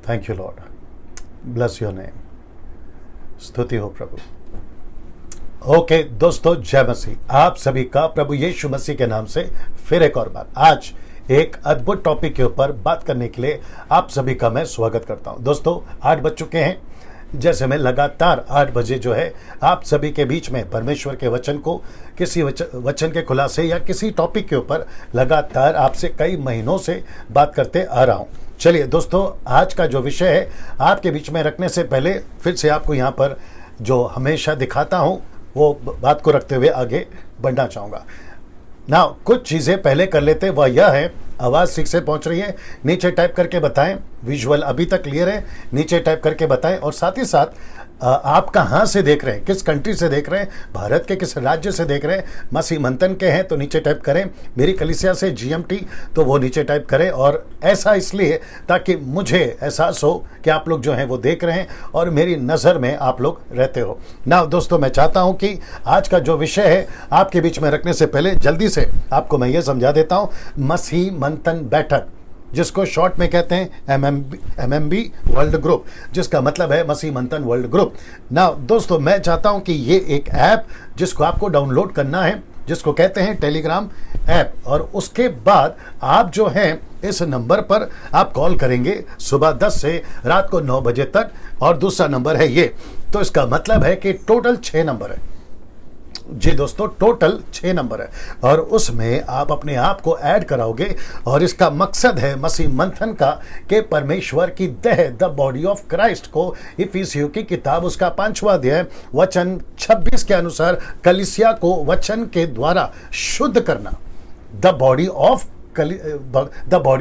Thank you Lord, bless your name, स्तुति हो प्रभु। Okay दोस्तों, जय मसीह। आप सभी का प्रभु यीशु मसीह के नाम से फिर एक और बार आज एक अद्भुत टॉपिक के ऊपर बात करने के लिए आप सभी का मैं स्वागत करता हूं। दोस्तों 8 बज चुके हैं, जैसे मैं लगातार 8 बजे जो है आप सभी के बीच में परमेश्वर के वचन को, किसी वचन के खुलासे या किसी टॉपिक के ऊपर लगातार आपसे कई महीनों से बात करते आ रहा हूं। चलिए दोस्तों, आज का जो विषय है आपके बीच में रखने से पहले फिर से आपको यहाँ पर जो हमेशा दिखाता हूँ वो बात को रखते हुए आगे बढ़ना चाहूँगा ना। कुछ चीज़ें पहले कर लेते, वह यह है, आवाज़ ठीक से पहुँच रही है? नीचे टाइप करके बताएं। विजुअल अभी तक क्लियर है? नीचे टाइप करके बताएं। और साथ ही साथ आप कहाँ से देख रहे हैं, किस कंट्री से देख रहे हैं, भारत के किस राज्य से देख रहे हैं? मसीह मंथन के हैं तो नीचे टाइप करें। मेरी कलीसिया से GMT तो वो नीचे टाइप करें। और ऐसा इसलिए ताकि मुझे एहसास हो कि आप लोग जो हैं वो देख रहे हैं और मेरी नज़र में आप लोग रहते हो ना। दोस्तों मैं चाहता हूं कि आज का जो विषय है आपके बीच में रखने से पहले जल्दी से आपको मैं ये समझा देता हूं। मसीह मंथन बैठक, जिसको शॉर्ट में कहते हैं MMB वर्ल्ड ग्रुप, जिसका मतलब है मसीह मंथन वर्ल्ड ग्रुप ना। दोस्तों मैं चाहता हूं कि ये एक ऐप जिसको आपको डाउनलोड करना है, जिसको कहते हैं टेलीग्राम ऐप, और उसके बाद आप जो हैं इस नंबर पर आप कॉल करेंगे सुबह 10 से रात को 9 बजे तक। और दूसरा नंबर है ये, तो इसका मतलब है कि टोटल 6 नंबर है। जी दोस्तों, टोटल 6 नंबर है और उसमें आप अपने आप को ऐड कराओगे। और इसका मकसद है मसीह मंथन का कि परमेश्वर की देह, द बॉडी ऑफ क्राइस्ट को, इफिसियों की किताब उसका 5वां अध्याय वचन 26 के अनुसार कलीसिया को वचन के द्वारा शुद्ध करना। द बॉडी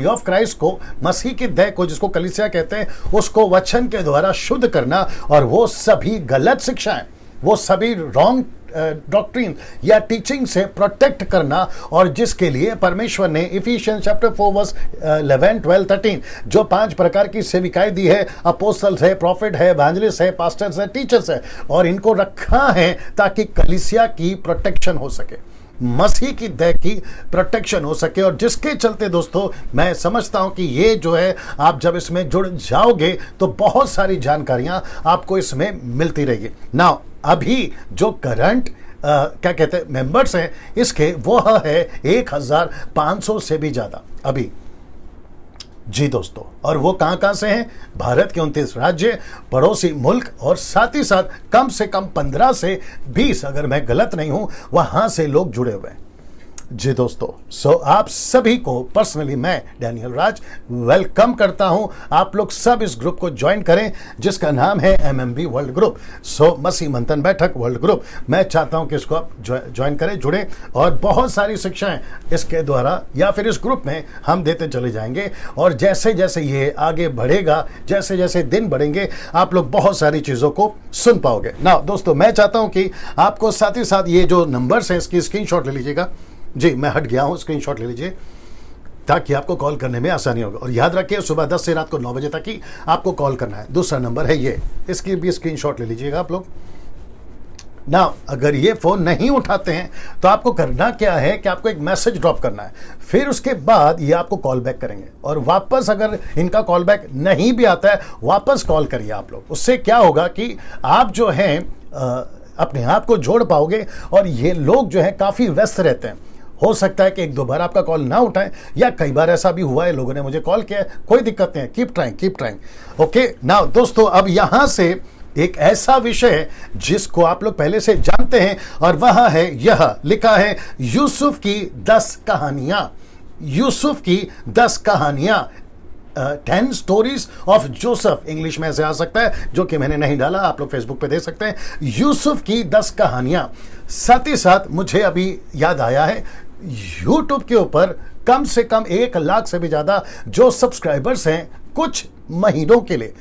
ऑफ क्राइस्ट को, मसीह की देह को, जिसको कलीसिया कहते हैं, उसको वचन के द्वारा शुद्ध करना। और वो सभी गलत शिक्षाएं, वो सभी रॉन्ग डॉक्ट्रिन या टीचिंग से प्रोटेक्ट करना। और जिसके लिए परमेश्वर ने इफिशियंस चैप्टर 4 वर्स 11, 12, 13 जो 5 प्रकार की सेविकाएं दी है, अपोस्टल्स है, प्रॉफिट है, एवेंजलिस्ट है, पास्टर्स है, टीचर्स है, और इनको रखा है ताकि कलीसिया की प्रोटेक्शन हो सके, मसीह की देह की प्रोटेक्शन हो सके। और जिसके चलते दोस्तों मैं समझता हूं कि ये जो है, आप जब इसमें जुड़ जाओगे तो बहुत सारी जानकारियां आपको इसमें मिलती रहेगी ना। अभी जो करंट क्या कहते हैं मेंबर्स हैं इसके, वो है 1500 से भी ज़्यादा अभी। जी दोस्तों, और वो कहाँ से हैं? भारत के 29 राज्य, पड़ोसी मुल्क, और साथ ही साथ कम से कम 15 से 20, अगर मैं गलत नहीं हूँ, वहाँ से लोग जुड़े हुए हैं। जी दोस्तों, आप सभी को पर्सनली मैं डैनियल राज वेलकम करता हूं। आप लोग सब इस ग्रुप को ज्वाइन करें जिसका नाम है MMB वर्ल्ड ग्रुप, मसीह मंथन बैठक वर्ल्ड ग्रुप। मैं चाहता हूं कि इसको आप ज्वाइन करें, जुड़ें, और बहुत सारी शिक्षाएं इसके द्वारा या फिर इस ग्रुप में हम देते चले जाएंगे। और जैसे जैसे ये आगे बढ़ेगा, जैसे जैसे दिन बढ़ेंगे, आप लोग बहुत सारी चीज़ों को सुन पाओगे ना। दोस्तों मैं चाहता हूं कि आपको साथ ही साथ ये जो नंबर्स हैं इसकी स्क्रीनशॉट ले लीजिएगा। जी मैं हट गया हूँ, स्क्रीनशॉट ले लीजिए ताकि आपको कॉल करने में आसानी होगा। और याद रखिए सुबह 10 से रात को 9 बजे तक ही आपको कॉल करना है। दूसरा नंबर है ये, इसकी भी स्क्रीनशॉट ले लीजिएगा आप लोग ना। अगर ये फ़ोन नहीं उठाते हैं तो आपको करना क्या है कि आपको एक मैसेज ड्रॉप करना है, फिर उसके बाद ये आपको कॉल बैक करेंगे। और वापस अगर इनका कॉल बैक नहीं भी आता है, वापस कॉल करिए आप लोग। उससे क्या होगा कि आप जो हैं अपने आप को जोड़ पाओगे। और ये लोग जो हैं काफ़ी व्यस्त रहते हैं, हो सकता है कि 1-2 बार आपका कॉल ना उठाएं, या कई बार ऐसा भी हुआ है लोगों ने मुझे कॉल किया है। कोई दिक्कत नहीं है, कीप ट्राइंग। ओके ना दोस्तों, अब यहाँ से एक ऐसा विषय है जिसको आप लोग पहले से जानते हैं, और वह है, यह लिखा है यूसुफ की 10 कहानियां। यूसुफ की 10 कहानियां, 10 स्टोरीज ऑफ जोसेफ, इंग्लिश में ऐसे आ सकता है, जो कि मैंने नहीं डाला, आप लोग फेसबुक पे देख सकते हैं। यूसुफ की 10 कहानियां। साथ ही साथ मुझे अभी याद आया है, यूट्यूब के ऊपर कम से कम 1 लाख से भी ज़्यादा जो सब्सक्राइबर्स हैं, कुछ महीनों के लिए,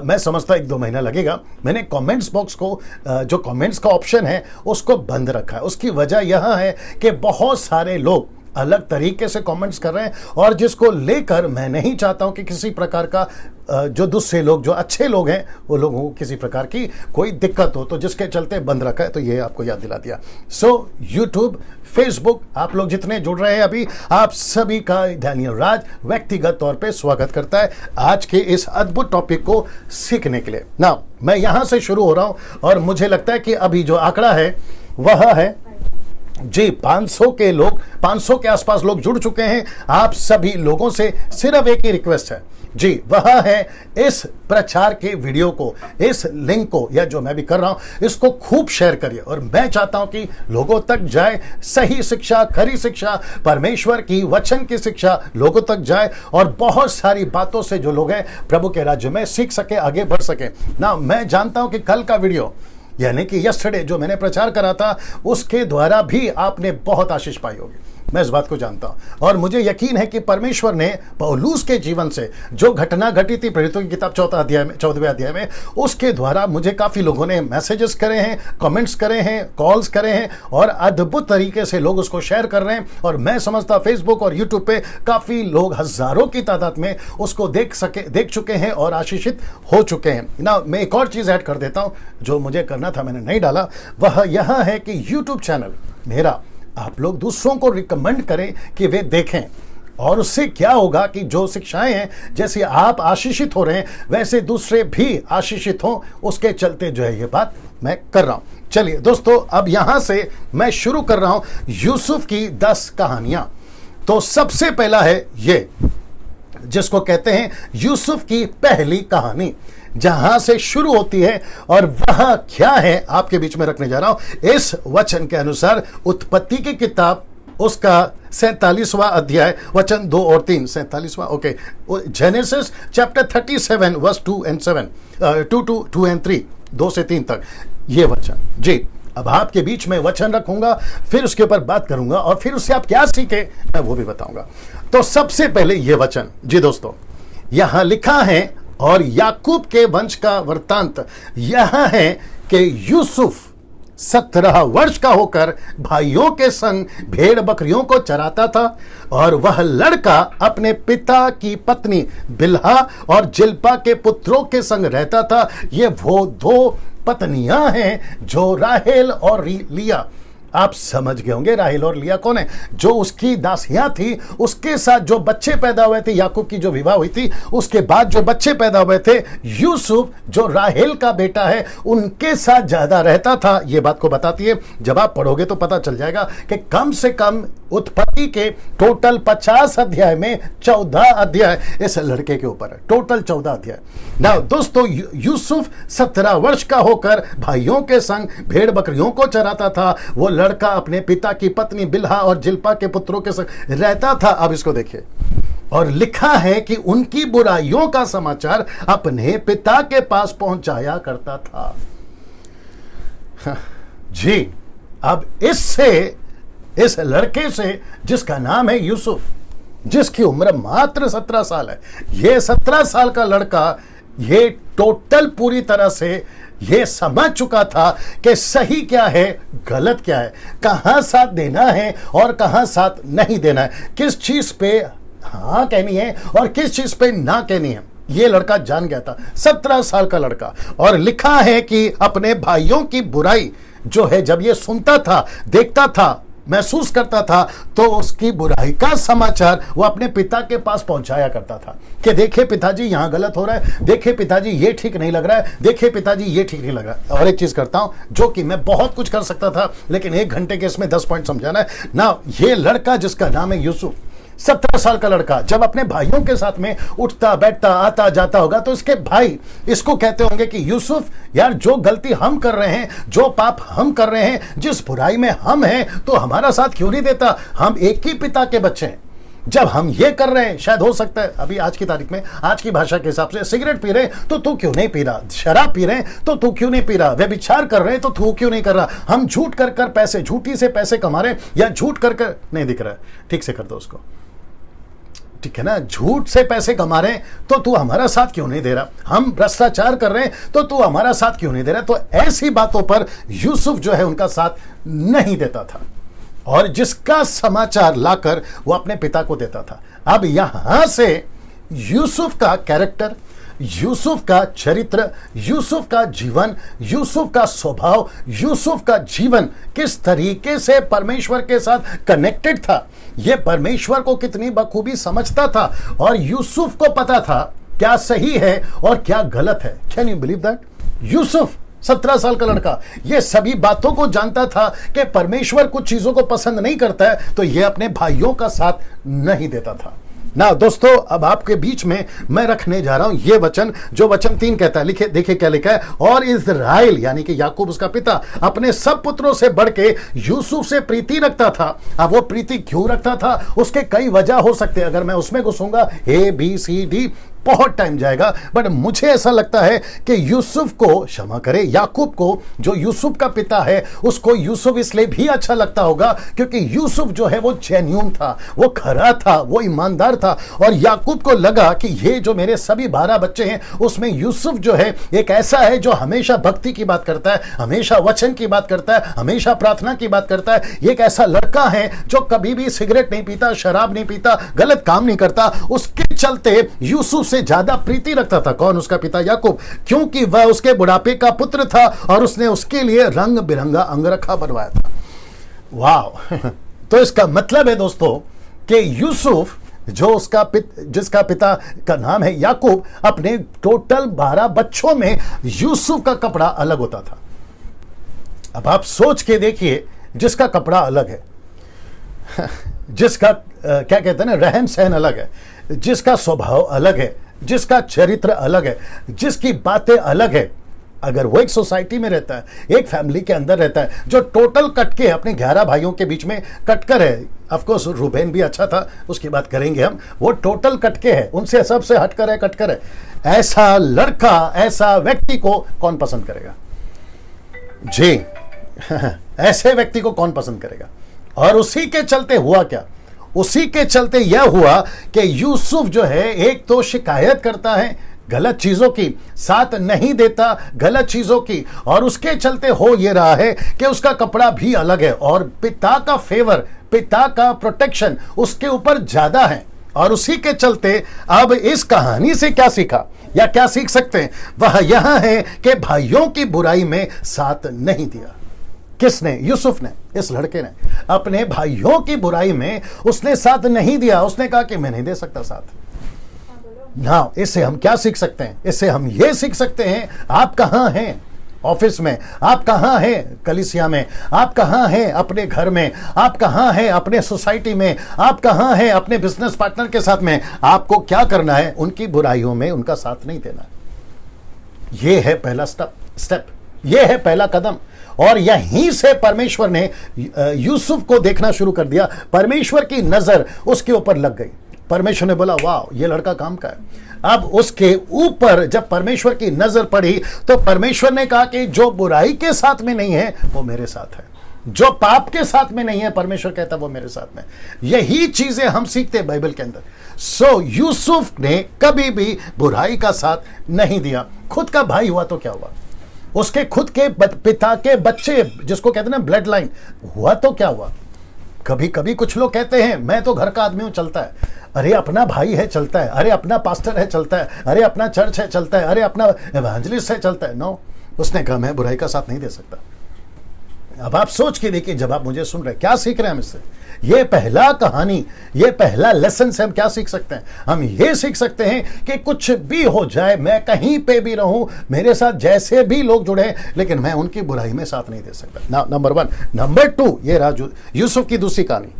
मैं समझता 1-2 महीना लगेगा, मैंने कमेंट्स बॉक्स को, जो कमेंट्स का ऑप्शन है, उसको बंद रखा है। उसकी वजह यह है कि बहुत सारे लोग अलग तरीके से कमेंट्स कर रहे हैं, और जिसको लेकर मैं नहीं चाहता हूं कि किसी प्रकार का जो दूसरे लोग, जो अच्छे लोग हैं, वो लोगों को किसी प्रकार की कोई दिक्कत हो, तो जिसके चलते बंद रखा है। तो ये आपको याद दिला दिया। सो यूट्यूब, फेसबुक, आप लोग जितने जुड़ रहे हैं अभी, आप सभी का डैनियल राज व्यक्तिगत तौर पे स्वागत करता है आज के इस अद्भुत टॉपिक को सीखने के लिए। ना मैं यहां से शुरू हो रहा हूं, और मुझे लगता है कि अभी जो आंकड़ा है वह है जी 500 के लोग, 500 के आसपास लोग जुड़ चुके हैं। आप सभी लोगों से सिर्फ एक ही रिक्वेस्ट है जी, वह है इस प्रचार के वीडियो को, इस लिंक को, या जो मैं भी कर रहा हूं, इसको खूब शेयर करिए। और मैं चाहता हूं कि लोगों तक जाए सही शिक्षा, खरी शिक्षा, परमेश्वर की वचन की शिक्षा लोगों तक जाए, और बहुत सारी बातों से जो लोग हैं प्रभु के राज्य में सीख सके, आगे बढ़ सके ना। मैं जानता हूं कि कल का वीडियो, यानी कि यस्टरडे जो मैंने प्रचार करा था, उसके द्वारा भी आपने बहुत आशीष पाई होगी। मैं इस बात को जानता हूं, और मुझे यकीन है कि परमेश्वर ने पौलुस के जीवन से जो घटना घटी थी प्रेरितों की किताब 14वें अध्याय में, उसके द्वारा मुझे काफी लोगों ने मैसेजेस करे हैं, कमेंट्स करे हैं, कॉल्स करे हैं, और अद्भुत तरीके से लोग उसको शेयर कर रहे हैं। और मैं समझता फेसबुक और यूट्यूब पे काफी लोग हजारों की तादाद में उसको देख चुके हैं और आशीषित हो चुके हैं ना। मैं एक और चीज ऐड कर देता हूं जो मुझे करना था, मैंने नहीं डाला, वह यह है कि यूट्यूब चैनल मेरा आप लोग दूसरों को रिकमेंड करें कि वे देखें, और उससे क्या होगा कि जो शिक्षाएं हैं, जैसे आप आशीषित हो रहे हैं वैसे दूसरे भी आशीषित हों, उसके चलते जो है ये बात मैं कर रहा हूं। चलिए दोस्तों, अब यहां से मैं शुरू कर रहा हूं यूसुफ की 10 कहानियां। तो सबसे पहला है ये, जिसको कहते हैं यूसुफ की पहली कहानी, जहां से शुरू होती है, और वह क्या है आपके बीच में रखने जा रहा हूं। इस वचन के अनुसार उत्पत्ति की किताब, उसका 47वां अध्याय, वचन 2 और 3, 47वां, okay, Genesis chapter 37 verse 2 and 7, 2 and 3, 2 से 3 तक ये वचन जी। अब आपके बीच में वचन रखूंगा, फिर उसके ऊपर बात करूंगा, और फिर उससे आप क्या सीखे मैं वो भी बताऊंगा। तो सबसे पहले ये वचन जी दोस्तों, यहां लिखा है, और याकूब के वंश का वृत्तांत यह है कि यूसुफ 17 वर्ष का होकर भाइयों के संग भेड़ बकरियों को चराता था, और वह लड़का अपने पिता की पत्नी बिल्हा और जिल्पा के पुत्रों के संग रहता था। ये वो 2 पत्नियां हैं जो राहेल और लिया। आप समझ गए होंगे राहेल और लिया कौन है, जो उसकी दासियां थी, उसके साथ जो बच्चे पैदा हुए थे, याकूब की जो विवाह हुई थी, उसके बाद जो बच्चे पैदा हुए थे, यूसुफ जो राहेल का बेटा है, उनके साथ ज्यादा रहता था। यह बात को बताती है, जब आप पढ़ोगे तो पता चल जाएगा कि कम से कम उत्पत्ति के टोटल 50 अध्याय में 14 अध्याय इस लड़के के ऊपर है, टोटल 14 अध्याय ना। दोस्तों, यूसुफ 17 वर्ष का होकर भाइयों के संग भेड़ बकरियों को चराता था। वो लड़का अपने पिता की पत्नी बिल्हा और जिल्पा के पुत्रों के संग रहता था। अब इसको देखिए, और लिखा है कि उनकी बुराइयों का समाचार अपने पिता के पास पहुंचाया करता था जी। अब इस लड़के से, जिसका नाम है यूसुफ, जिसकी उम्र मात्र 17 साल है, ये 17 साल का लड़का ये टोटल पूरी तरह से ये समझ चुका था कि सही क्या है, गलत क्या है, कहां साथ देना है और कहां साथ नहीं देना है, किस चीज पे हाँ कहनी है और किस चीज पे ना कहनी है। ये लड़का जान गया था, 17 साल का लड़का। और लिखा है कि अपने भाइयों की बुराई जो है, जब ये सुनता था, देखता था, महसूस करता था, तो उसकी बुराई का समाचार वो अपने पिता के पास पहुंचाया करता था कि देखिए पिताजी यहां गलत हो रहा है, देखिए पिताजी ये ठीक नहीं लग रहा है, देखिए पिताजी ये ठीक नहीं लग रहा है। और एक चीज करता हूं जो कि मैं बहुत कुछ कर सकता था, लेकिन 1 घंटे के इसमें 10 पॉइंट समझाना है ना। ये लड़का जिसका नाम है यूसुफ, 17 साल का लड़का, जब अपने भाइयों के साथ में उठता बैठता आता जाता होगा, तो इसके भाई इसको कहते होंगे कि यूसुफ यार, जो गलती हम कर रहे हैं, जो पाप हम कर रहे हैं, जिस बुराई में हम हैं, तो हमारा साथ क्यों नहीं देता, हम एक ही पिता के बच्चे हैं। जब हम ये कर रहे हैं, शायद हो सकता है अभी आज की तारीख में, आज की भाषा के हिसाब से, सिगरेट पी रहे तो तू क्यों नहीं पी रहा, शराब पी रहे तो तू क्यों नहीं पी रहा, व्यभिचार कर रहे तो तू क्यों नहीं कर रहा, हम झूठ कर कर पैसे, झूठी से पैसे कमा रहे, या झूठ कर कर नहीं दिख रहा है, ठीक से कर दो उसको, ठीक है ना, झूठ से पैसे कमा रहे हैं तो तू हमारा साथ क्यों नहीं दे रहा, हम भ्रष्टाचार कर रहे हैं तो तू हमारा साथ क्यों नहीं दे रहा। तो ऐसी बातों पर यूसुफ जो है उनका साथ नहीं देता था। और जिसका समाचार लाकर वो अपने पिता को देता था। अब यहां से यूसुफ का कैरेक्टर, यूसुफ का चरित्र, यूसुफ का जीवन, यूसुफ का स्वभाव, यूसुफ का जीवन किस तरीके से परमेश्वर के साथ कनेक्टेड था, यह परमेश्वर को कितनी बखूबी समझता था और यूसुफ को पता था क्या सही है और क्या गलत है। Can you believe that? Yusuf 17 साल का लड़का ये सभी बातों को जानता था कि परमेश्वर कुछ चीजों को पसंद नहीं करता है, तो ये अपने भाइयों का साथ नहीं देता था ना। दोस्तों, अब आपके बीच में मैं रखने जा रहा हूं ये वचन, जो वचन 3 कहता है। लिखे, देखिए क्या लिखा है। और इस्राएल यानी कि याकूब उसका पिता अपने सब पुत्रों से बढ़ के यूसुफ से प्रीति रखता था। अब वो प्रीति क्यों रखता था, उसके कई वजह हो सकते हैं। अगर मैं उसमें घुसूंगा ABCD बहुत टाइम जाएगा, बट मुझे ऐसा लगता है कि यूसुफ को, क्षमा करे, याकूब को, जो यूसुफ का पिता है, उसको यूसुफ इसलिए भी अच्छा लगता होगा क्योंकि यूसुफ जो है वो जेन्युइन था, वो खरा था, वो ईमानदार था। और याकूब को लगा कि ये जो मेरे सभी 12 बच्चे हैं उसमें यूसुफ जो है एक ऐसा है जो हमेशा भक्ति की बात करता है, हमेशा वचन की बात करता है, हमेशा प्रार्थना की बात करता है। एक ऐसा लड़का है जो कभी भी सिगरेट नहीं पीता, शराब नहीं पीता, गलत काम नहीं करता। उसके चलते यूसुफ से ज्यादा प्रीति रखता था कौन? उसका पिता याकूब, क्योंकि वह उसके बुढ़ापे का पुत्र था और उसने उसके लिए रंग बिरंगा अंगरखा बनवाया था। वाह! तो इसका मतलब है दोस्तों कि यूसुफ जो जिसका पिता का नाम है याकूब, अपने टोटल 12 बच्चों में यूसुफ का कपड़ा अलग होता था। अब आप सोच के देखिए, जिसका कपड़ा अलग है, जिसका क्या कहते हैं ना, रहन सहन अलग है, जिसका स्वभाव अलग है, जिसका चरित्र अलग है, जिसकी बातें अलग है, अगर वो एक सोसाइटी में रहता है, एक फैमिली के अंदर रहता है, जो टोटल कटके अपने 11 भाइयों के बीच में कटकर है, ऑफकोर्स रूबेन भी अच्छा था, उसकी बात करेंगे हम, वो टोटल कटके है, उनसे सबसे हटकर है, कटकर है। ऐसा लड़का, ऐसा व्यक्ति को कौन पसंद करेगा जी? ऐसे व्यक्ति को कौन पसंद करेगा? और उसी के चलते हुआ क्या? उसी के चलते यह हुआ कि यूसुफ जो है एक तो शिकायत करता है गलत चीजों की, साथ नहीं देता गलत चीजों की, और उसके चलते हो यह रहा है कि उसका कपड़ा भी अलग है और पिता का फेवर, पिता का प्रोटेक्शन उसके ऊपर ज्यादा है। और उसी के चलते अब इस कहानी से क्या सीखा या क्या सीख सकते हैं? वह यह है कि भाइयों की बुराई में साथ नहीं दिया। किसने? यूसुफ ने, इस लड़के ने अपने भाइयों की बुराई में उसने साथ नहीं दिया। उसने कहा कि मैं नहीं दे सकता साथ। ना, इससे हम क्या सीख सकते हैं? इससे हम ये सीख सकते हैं, आप कहां हैं ऑफिस में, आप कहां हैं कलीसिया में, आप कहां हैं अपने घर में, आप कहां हैं अपने सोसाइटी में, आप कहां हैं अपने बिजनेस पार्टनर के साथ में। आपको क्या करना है? उनकी बुराइयों में उनका साथ नहीं देना। यह है पहला स्टेप, यह है पहला कदम। और यहीं से परमेश्वर ने यूसुफ को देखना शुरू कर दिया। परमेश्वर की नजर उसके ऊपर लग गई। परमेश्वर ने बोला, वाह, ये लड़का काम का है। अब उसके ऊपर जब परमेश्वर की नजर पड़ी तो परमेश्वर ने कहा कि जो बुराई के साथ में नहीं है वो मेरे साथ है, जो पाप के साथ में नहीं है, परमेश्वर कहता वो मेरे साथ में। यही चीजें हम सीखते हैं बाइबल के अंदर। सो यूसुफ ने कभी भी बुराई का साथ नहीं दिया। खुद का भाई हुआ तो क्या हुआ, उसके खुद के पिता के बच्चे, जिसको कहते हैं ना ब्लड लाइन, हुआ तो क्या हुआ। कभी कभी कुछ लोग कहते हैं मैं तो घर का आदमी हूं, चलता है। अरे अपना भाई है, चलता है। अरे अपना पास्टर है, चलता है। अरे अपना चर्च है, चलता है। अरे अपना एवेंजलिस्ट है, चलता है। नो, उसने कहा मैं बुराई का साथ नहीं दे सकता। अब आप सोच के देखिए, जब आप मुझे सुन रहे, क्या सीख रहे हैं हम इससे? ये पहला कहानी, ये पहला लेसन से हम क्या सीख सकते हैं? हम ये सीख सकते हैं कि कुछ भी हो जाए, मैं कहीं पे भी रहूं, मेरे साथ जैसे भी लोग जुड़े, लेकिन मैं उनकी बुराई में साथ नहीं दे सकता। नंबर 1। नंबर 2, ये रहा यूसुफ की दूसरी कहानी,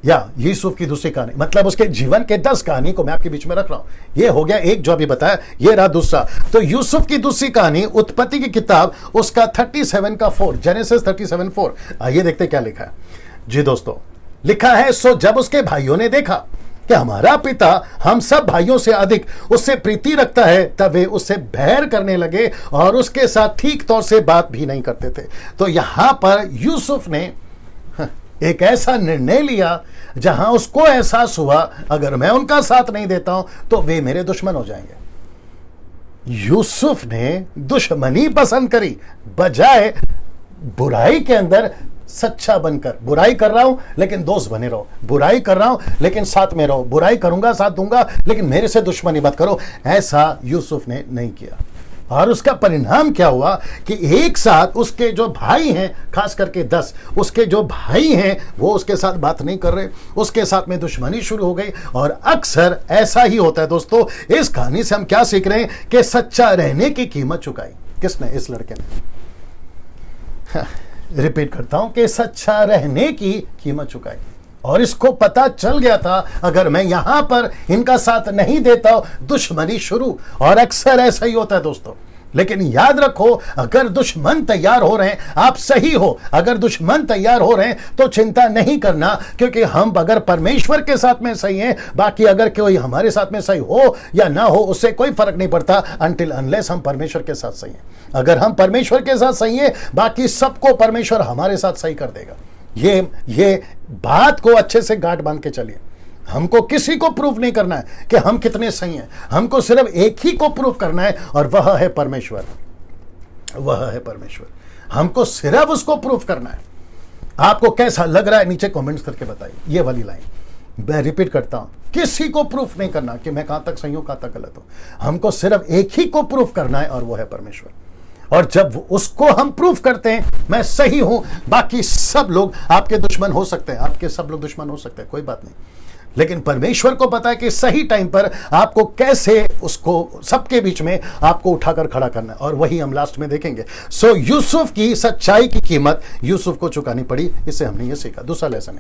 या यूसुफ की दूसरी कहानी, मतलब उसके जीवन के 10 कहानी को मैं आपके बीच में रख रहा हूं। ये हो गया एक जो अभी बताया, ये रहा दूसरा। तो यूसुफ की दूसरी कहानी, उत्पत्ति की किताब, उसका 37 का 4, जेनेसिस 37:4। आइए देखते क्या लिखा है जी दोस्तों। लिखा है, सो जब उसके भाइयों ने देखा कि हमारा पिता हम सब भाइयों से अधिक उससे प्रीति रखता है, तब वे उससे बैर करने लगे और उसके साथ ठीक तौर से बात भी नहीं करते थे। तो यहां पर यूसुफ ने एक ऐसा निर्णय लिया जहां उसको एहसास हुआ, अगर मैं उनका साथ नहीं देता हूं तो वे मेरे दुश्मन हो जाएंगे। यूसुफ ने दुश्मनी पसंद करी, बजाय बुराई के अंदर सच्चा बनकर। बुराई कर रहा हूं लेकिन दोस्त बने रहो, बुराई कर रहा हूं लेकिन साथ में रहो, बुराई करूंगा साथ दूंगा लेकिन मेरे से दुश्मनी मत करो। ऐसा यूसुफ ने नहीं किया। और उसका परिणाम क्या हुआ कि एक साथ उसके जो भाई हैं, खास करके 10 उसके जो भाई हैं, वो उसके साथ बात नहीं कर रहे, उसके साथ में दुश्मनी शुरू हो गई। और अक्सर ऐसा ही होता है दोस्तों। इस कहानी से हम क्या सीख रहे हैं कि सच्चा रहने की कीमत चुकाई किसने? इस लड़के ने। रिपीट करता हूं कि सच्चा रहने की कीमत चुकाई। और इसको पता चल गया था, अगर मैं यहां पर इनका साथ नहीं देता दुश्मनी शुरू। और अक्सर ऐसा ही होता है दोस्तों। लेकिन याद रखो, अगर दुश्मन तैयार हो रहे हैं, आप सही हो, अगर दुश्मन तैयार हो रहे हैं तो चिंता नहीं करना, क्योंकि हम अगर परमेश्वर के साथ में सही हैं, बाकी अगर कोई हमारे साथ में सही हो या ना हो उससे कोई फर्क नहीं पड़ता, अनटिल अनलेस हम परमेश्वर के साथ सही हैं। अगर हम परमेश्वर के साथ सही हैं, बाकी सबको परमेश्वर हमारे साथ सही कर देगा। ये बात को अच्छे से गांठ बांध के चलिए। हमको किसी को प्रूफ नहीं करना है कि हम कितने सही हैं, हमको सिर्फ एक ही को प्रूफ करना है, और वह है परमेश्वर। वह है परमेश्वर। हमको सिर्फ उसको प्रूफ करना है। आपको कैसा लग रहा है नीचे कमेंट्स करके बताइए। ये वाली लाइन मैं रिपीट करता हूं, किसी को प्रूफ नहीं करना कि मैं कहां तक सही हूं कहां तक गलत हूं। हमको सिर्फ एक ही को प्रूफ करना है, और वो है परमेश्वर। और जब उसको हम प्रूफ करते हैं, मैं सही हूं, बाकी सब लोग आपके दुश्मन हो सकते हैं, आपके सब लोग दुश्मन हो सकते हैं, कोई बात नहीं। लेकिन परमेश्वर को पता है कि सही टाइम पर आपको कैसे उसको सबके बीच में आपको उठाकर खड़ा करना है, और वही हम लास्ट में देखेंगे। सो यूसुफ की सच्चाई की कीमत यूसुफ को चुकानी पड़ी। इससे हमने ये सीखा। दूसरा लेसन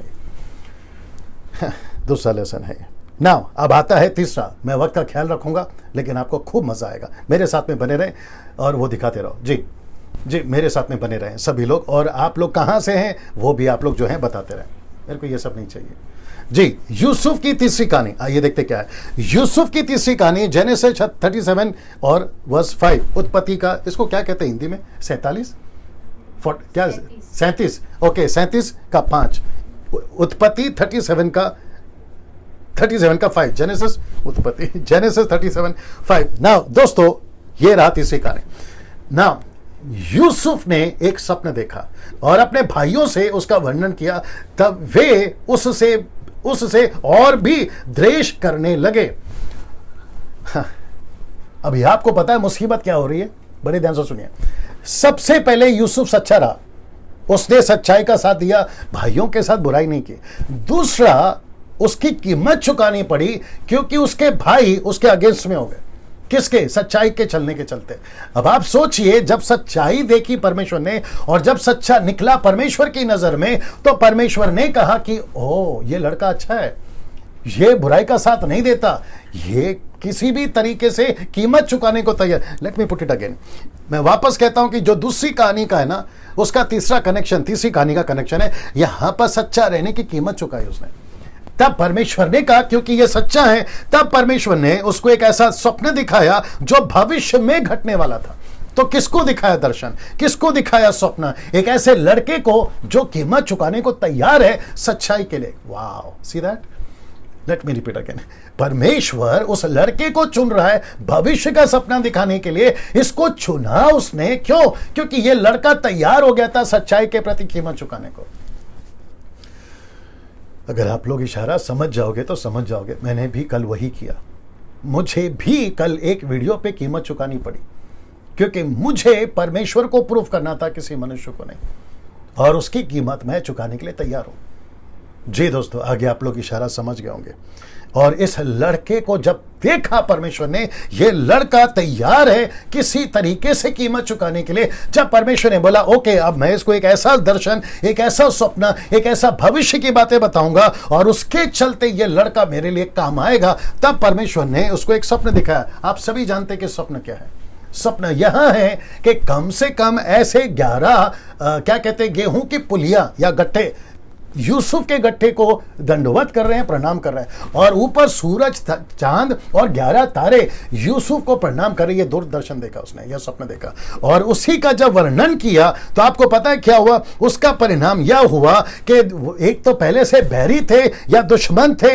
है, दूसरा लेसन है। नाउ अब आता है तीसरा। मैं वक्त का ख्याल रखूंगा, लेकिन आपको खूब मजा आएगा। मेरे साथ में बने रहें और वो दिखाते रहो। जी मेरे साथ में बने रहें सभी लोग, और आप लोग कहां से हैं वो भी आप लोग जो हैं बताते रहें। मेरे को ये सब नहीं चाहिए। जी, यूसुफ की तीसरी कहानी, आइए देखते क्या है। यूसुफ की तीसरी कहानी जेनेसिस 37 और वर्स 5। उत्पत्ति का, इसको क्या कहते हैं हिंदी में? 47 क्या? 37। ओके, 37 का 5। उत्पत्ति 37 का 5। जेनेसिस उत्पत्ति जेनेसिस 37 5। नाउ दोस्तों, ये रहा तीसरी कहानी। नाउ यूसुफ ने एक स्वप्न देखा और अपने भाइयों से उसका वर्णन किया, तब वे उससे और भी द्वेष करने लगे। अभी आपको पता है मुसीबत क्या हो रही है? बड़े ध्यान से सुनिए। सबसे पहले यूसुफ सच्चा रहा, उसने सच्चाई का साथ दिया, भाइयों के साथ बुराई नहीं की। दूसरा, उसकी कीमत चुकानी पड़ी क्योंकि उसके भाई उसके अगेंस्ट में हो गए। किसके? सच्चाई के चलने के चलते। अब आप सोचिए, जब सच्चाई देखी परमेश्वर ने और जब सच्चा निकला परमेश्वर की नजर में, तो परमेश्वर ने कहा कि ओ, ये लड़का अच्छा है, ये बुराई का साथ नहीं देता, ये किसी भी तरीके से कीमत चुकाने को तैयार। Let me put it again. मैं वापस कहता हूं कि जो दूसरी कहानी का है ना, उसका तीसरा कनेक्शन, तीसरी कहानी का कनेक्शन है। यहां पर सच्चा रहने की कीमत चुकाई उसने। तब परमेश्वर ने कहा, क्योंकि ये सच्चा है, तब परमेश्वर ने उसको एक ऐसा स्वप्न दिखाया जो भविष्य में घटने वाला था। तो किसको दिखाया दर्शन? किसको दिखाया स्वप्न? एक ऐसे लड़के को जो कीमत चुकाने को तैयार है सच्चाई के लिए। Wow, see that? Let me repeat again. परमेश्वर उस लड़के को चुन रहा है भविष्य का सपना दिखाने के लिए। इसको चुना उसने, क्यों? क्योंकि ये लड़का तैयार हो गया था सच्चाई के प्रति कीमत चुकाने को। अगर आप लोग इशारा समझ जाओगे तो समझ जाओगे। मैंने भी कल वही किया। मुझे भी कल एक वीडियो पे कीमत चुकानी पड़ी, क्योंकि मुझे परमेश्वर को प्रूफ करना था, किसी मनुष्य को नहीं, और उसकी कीमत मैं चुकाने के लिए तैयार हूं। जी दोस्तों, आगे आप लोग इशारा समझ गए होंगे। और इस लड़के को जब देखा परमेश्वर ने, ये लड़का तैयार है किसी तरीके से कीमत चुकाने के लिए, जब परमेश्वर ने बोला ओके, अब मैं इसको एक ऐसा दर्शन, एक ऐसा स्वप्न, एक ऐसा भविष्य की बातें बताऊंगा और उसके चलते ये लड़का मेरे लिए काम आएगा, तब परमेश्वर ने उसको एक स्वप्न दिखाया। आप सभी जानते कि स्वप्न क्या है? स्वप्न यह है कि कम से कम ऐसे 11 क्या कहते हैं, गेहूं की पुलिया या गट्ठे यूसुफ के गट्ठे को दंडवत कर रहे हैं, प्रणाम कर रहे हैं, और ऊपर सूरज, चांद और 11 तारे यूसुफ को प्रणाम कर रहे हैं। ये दूरदर्शन देखा उसने, यह सपना देखा, और उसी का जब वर्णन किया तो आपको पता है क्या हुआ? उसका परिणाम यह हुआ कि एक तो पहले से बैरी थे या दुश्मन थे,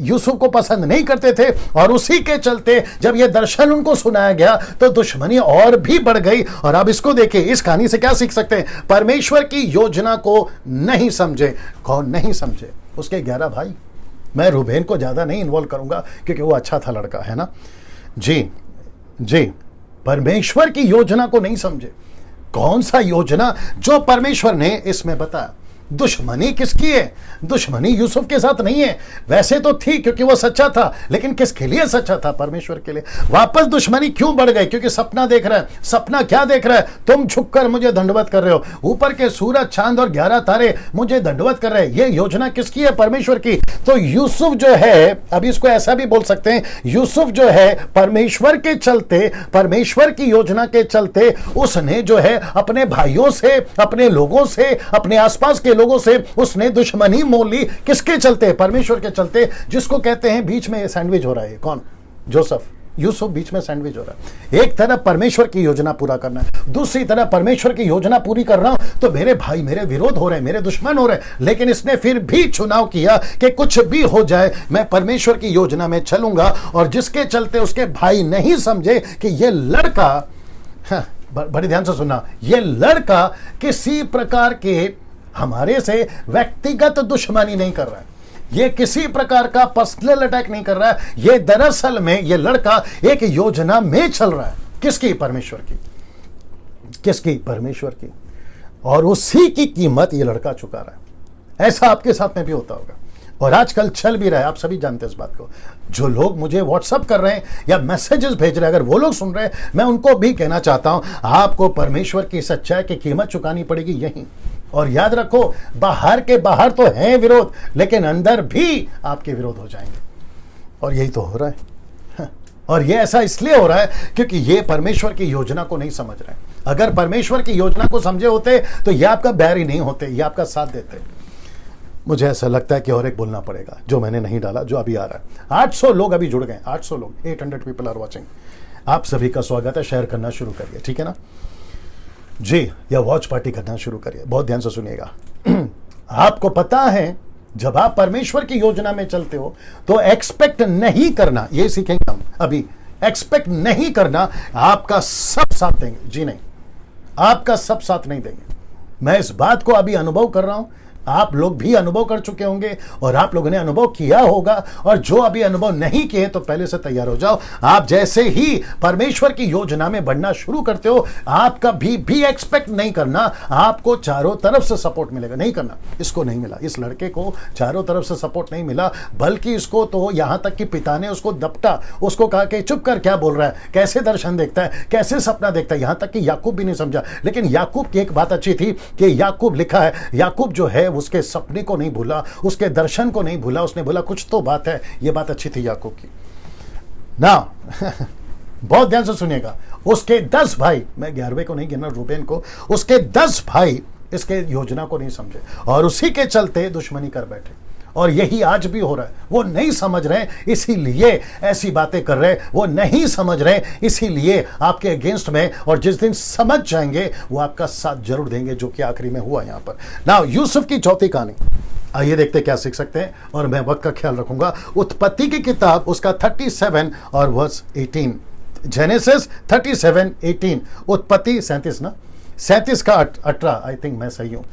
यूसुफ को पसंद नहीं करते थे, और उसी के चलते जब यह दर्शन उनको सुनाया गया तो दुश्मनी और भी बढ़ गई। और अब इसको देखिए, इस कहानी से क्या सीख सकते हैं? परमेश्वर की योजना को नहीं समझे। कौन नहीं समझे? उसके 11 भाई। मैं रूबेन को ज्यादा नहीं इन्वॉल्व करूंगा क्योंकि वो अच्छा था लड़का, है ना जी। जी, परमेश्वर की योजना को नहीं समझे। कौन सा योजना? जो परमेश्वर ने इसमें बताया। दुश्मनी किसकी है? दुश्मनी यूसुफ के साथ नहीं है। वैसे तो थी क्योंकि वो सच्चा था, लेकिन किसके लिए सच्चा था? परमेश्वर के लिए। वापस दुश्मनी क्यों बढ़ गई? क्योंकि सपना देख रहा है। सपना क्या देख रहा है? तुम झुककर मुझे दंडवत कर रहे हो, ऊपर के सूरज, चांद और 11 तारे मुझे दंडवत कर रहे हैं। ये योजना किसकी है? परमेश्वर की। तो यूसुफ जो है, अब इसको ऐसा भी बोल सकते हैं, यूसुफ जो है परमेश्वर के चलते, परमेश्वर की योजना के चलते उसने जो है अपने भाइयों से, अपने लोगों से, अपने आसपास के लोगों से उसने दुश्मनी मोल ली। किसके चलते? परमेश्वर के चलते, जिसको कहते हैं बीच में सैंडविच हो रहा है। कौन? जोसेफ, यूसुफ बीच में सैंडविच हो रहा है। एक तरफ परमेश्वर की योजना पूरा करना है, दूसरी तरफ परमेश्वर की योजना पूरी कर रहा हूं तो मेरे भाई मेरे विरोध हो रहे हैं, मेरे दुश्मन हो रहे हैं। लेकिन इसने फिर भी चुनाव किया कि कुछ भी हो जाए मैं परमेश्वर की योजना में चलूंगा, और जिसके चलते उसके भाई नहीं समझे कि यह लड़का, बड़े ध्यान से सुनना, यह लड़का किसी प्रकार के हमारे से व्यक्तिगत दुश्मनी नहीं कर रहा है, ये किसी प्रकार का पर्सनल अटैक नहीं कर रहा है। ये दरअसल में ये लड़का एक योजना में चल रहा है। किसकी? परमेश्वर की। किसकी? परमेश्वर की। और उसी की कीमत ये लड़का चुका रहा है। ऐसा आपके साथ में भी होता होगा, और आजकल चल भी रहा है। आप सभी जानते हैं इस बात को। जो लोग मुझे व्हाट्सएप कर रहे हैं या मैसेजेस भेज रहे हैं, अगर वो लोग सुन रहे हैं, मैं उनको भी कहना चाहता हूं, आपको परमेश्वर की सच्चाई की कीमत चुकानी पड़ेगी यहीं। और याद रखो, बाहर के बाहर तो है विरोध, लेकिन अंदर भी आपके विरोध हो जाएंगे। और यही तो हो रहा है। और ये ऐसा इसलिए हो रहा है क्योंकि ये परमेश्वर की योजना को नहीं समझ रहे हैं। अगर परमेश्वर की योजना को समझे होते तो ये आपका बैरी नहीं होते, ये आपका साथ देते। मुझे ऐसा लगता है कि और एक बोलना पड़ेगा जो मैंने नहीं डाला, जो अभी आ रहा है। 800 लोग अभी जुड़ गए, 800 लोग, 800 पीपल आर वाचिंग। आप सभी का स्वागत है। शेयर करना शुरू करिए, ठीक है ना जी, या वॉच पार्टी करना शुरू करिए। बहुत ध्यान से सुनिएगा। आपको पता है, जब आप परमेश्वर की योजना में चलते हो तो एक्सपेक्ट नहीं करना, ये सीखेंगे हम अभी। एक्सपेक्ट नहीं करना, आपका सब साथ देंगे। जी नहीं, आपका सब साथ नहीं देंगे। मैं इस बात को अभी अनुभव कर रहा हूं, आप लोग भी अनुभव कर चुके होंगे और आप लोगों ने अनुभव किया होगा। और जो अभी अनुभव नहीं किए तो पहले से तैयार हो जाओ। आप जैसे ही परमेश्वर की योजना में बढ़ना शुरू करते हो, आप कभी भी एक्सपेक्ट नहीं करना आपको चारों तरफ से सपोर्ट मिलेगा। नहीं करना। इसको नहीं मिला, इस लड़के को चारों तरफ से सपोर्ट नहीं मिला, बल्कि इसको तो यहां तक कि पिता ने उसको दपटा, उसको कहा कि चुप कर, क्या बोल रहा है, कैसे दर्शन देखता है, कैसे सपना देखता है। यहां तक कि याकूब भी नहीं समझा। लेकिन याकूब की एक बात अच्छी थी कि याकूब, लिखा है, याकूब जो है उसके सपने को नहीं भूला, उसके दर्शन को नहीं भूला। उसने बोला कुछ तो बात है। यह बात अच्छी थी याकूब की ना। बहुत ध्यान से सुनिएगा। उसके 10 भाई, मैं 11वें को नहीं गिना, रूबेन को, उसके 10 भाई इसके योजना को नहीं समझे और उसी के चलते दुश्मनी कर बैठे। और यही आज भी हो रहा है। वो नहीं समझ रहे, इसीलिए ऐसी बातें कर रहे। वो नहीं समझ रहे, इसीलिए आपके अगेंस्ट में। और जिस दिन समझ जाएंगे वो आपका साथ जरूर देंगे, जो कि आखिरी में हुआ यहां पर। नाउ यूसुफ की चौथी कहानी, आइए देखते क्या सीख सकते हैं। और मैं वक्त का ख्याल रखूंगा। उत्पत्ति की किताब उसका 37 और वर्स 18, जेनेसिस 37:18, उत्पत्ति 37 ना, 37 का 18, आई थिंक मैं सही हूं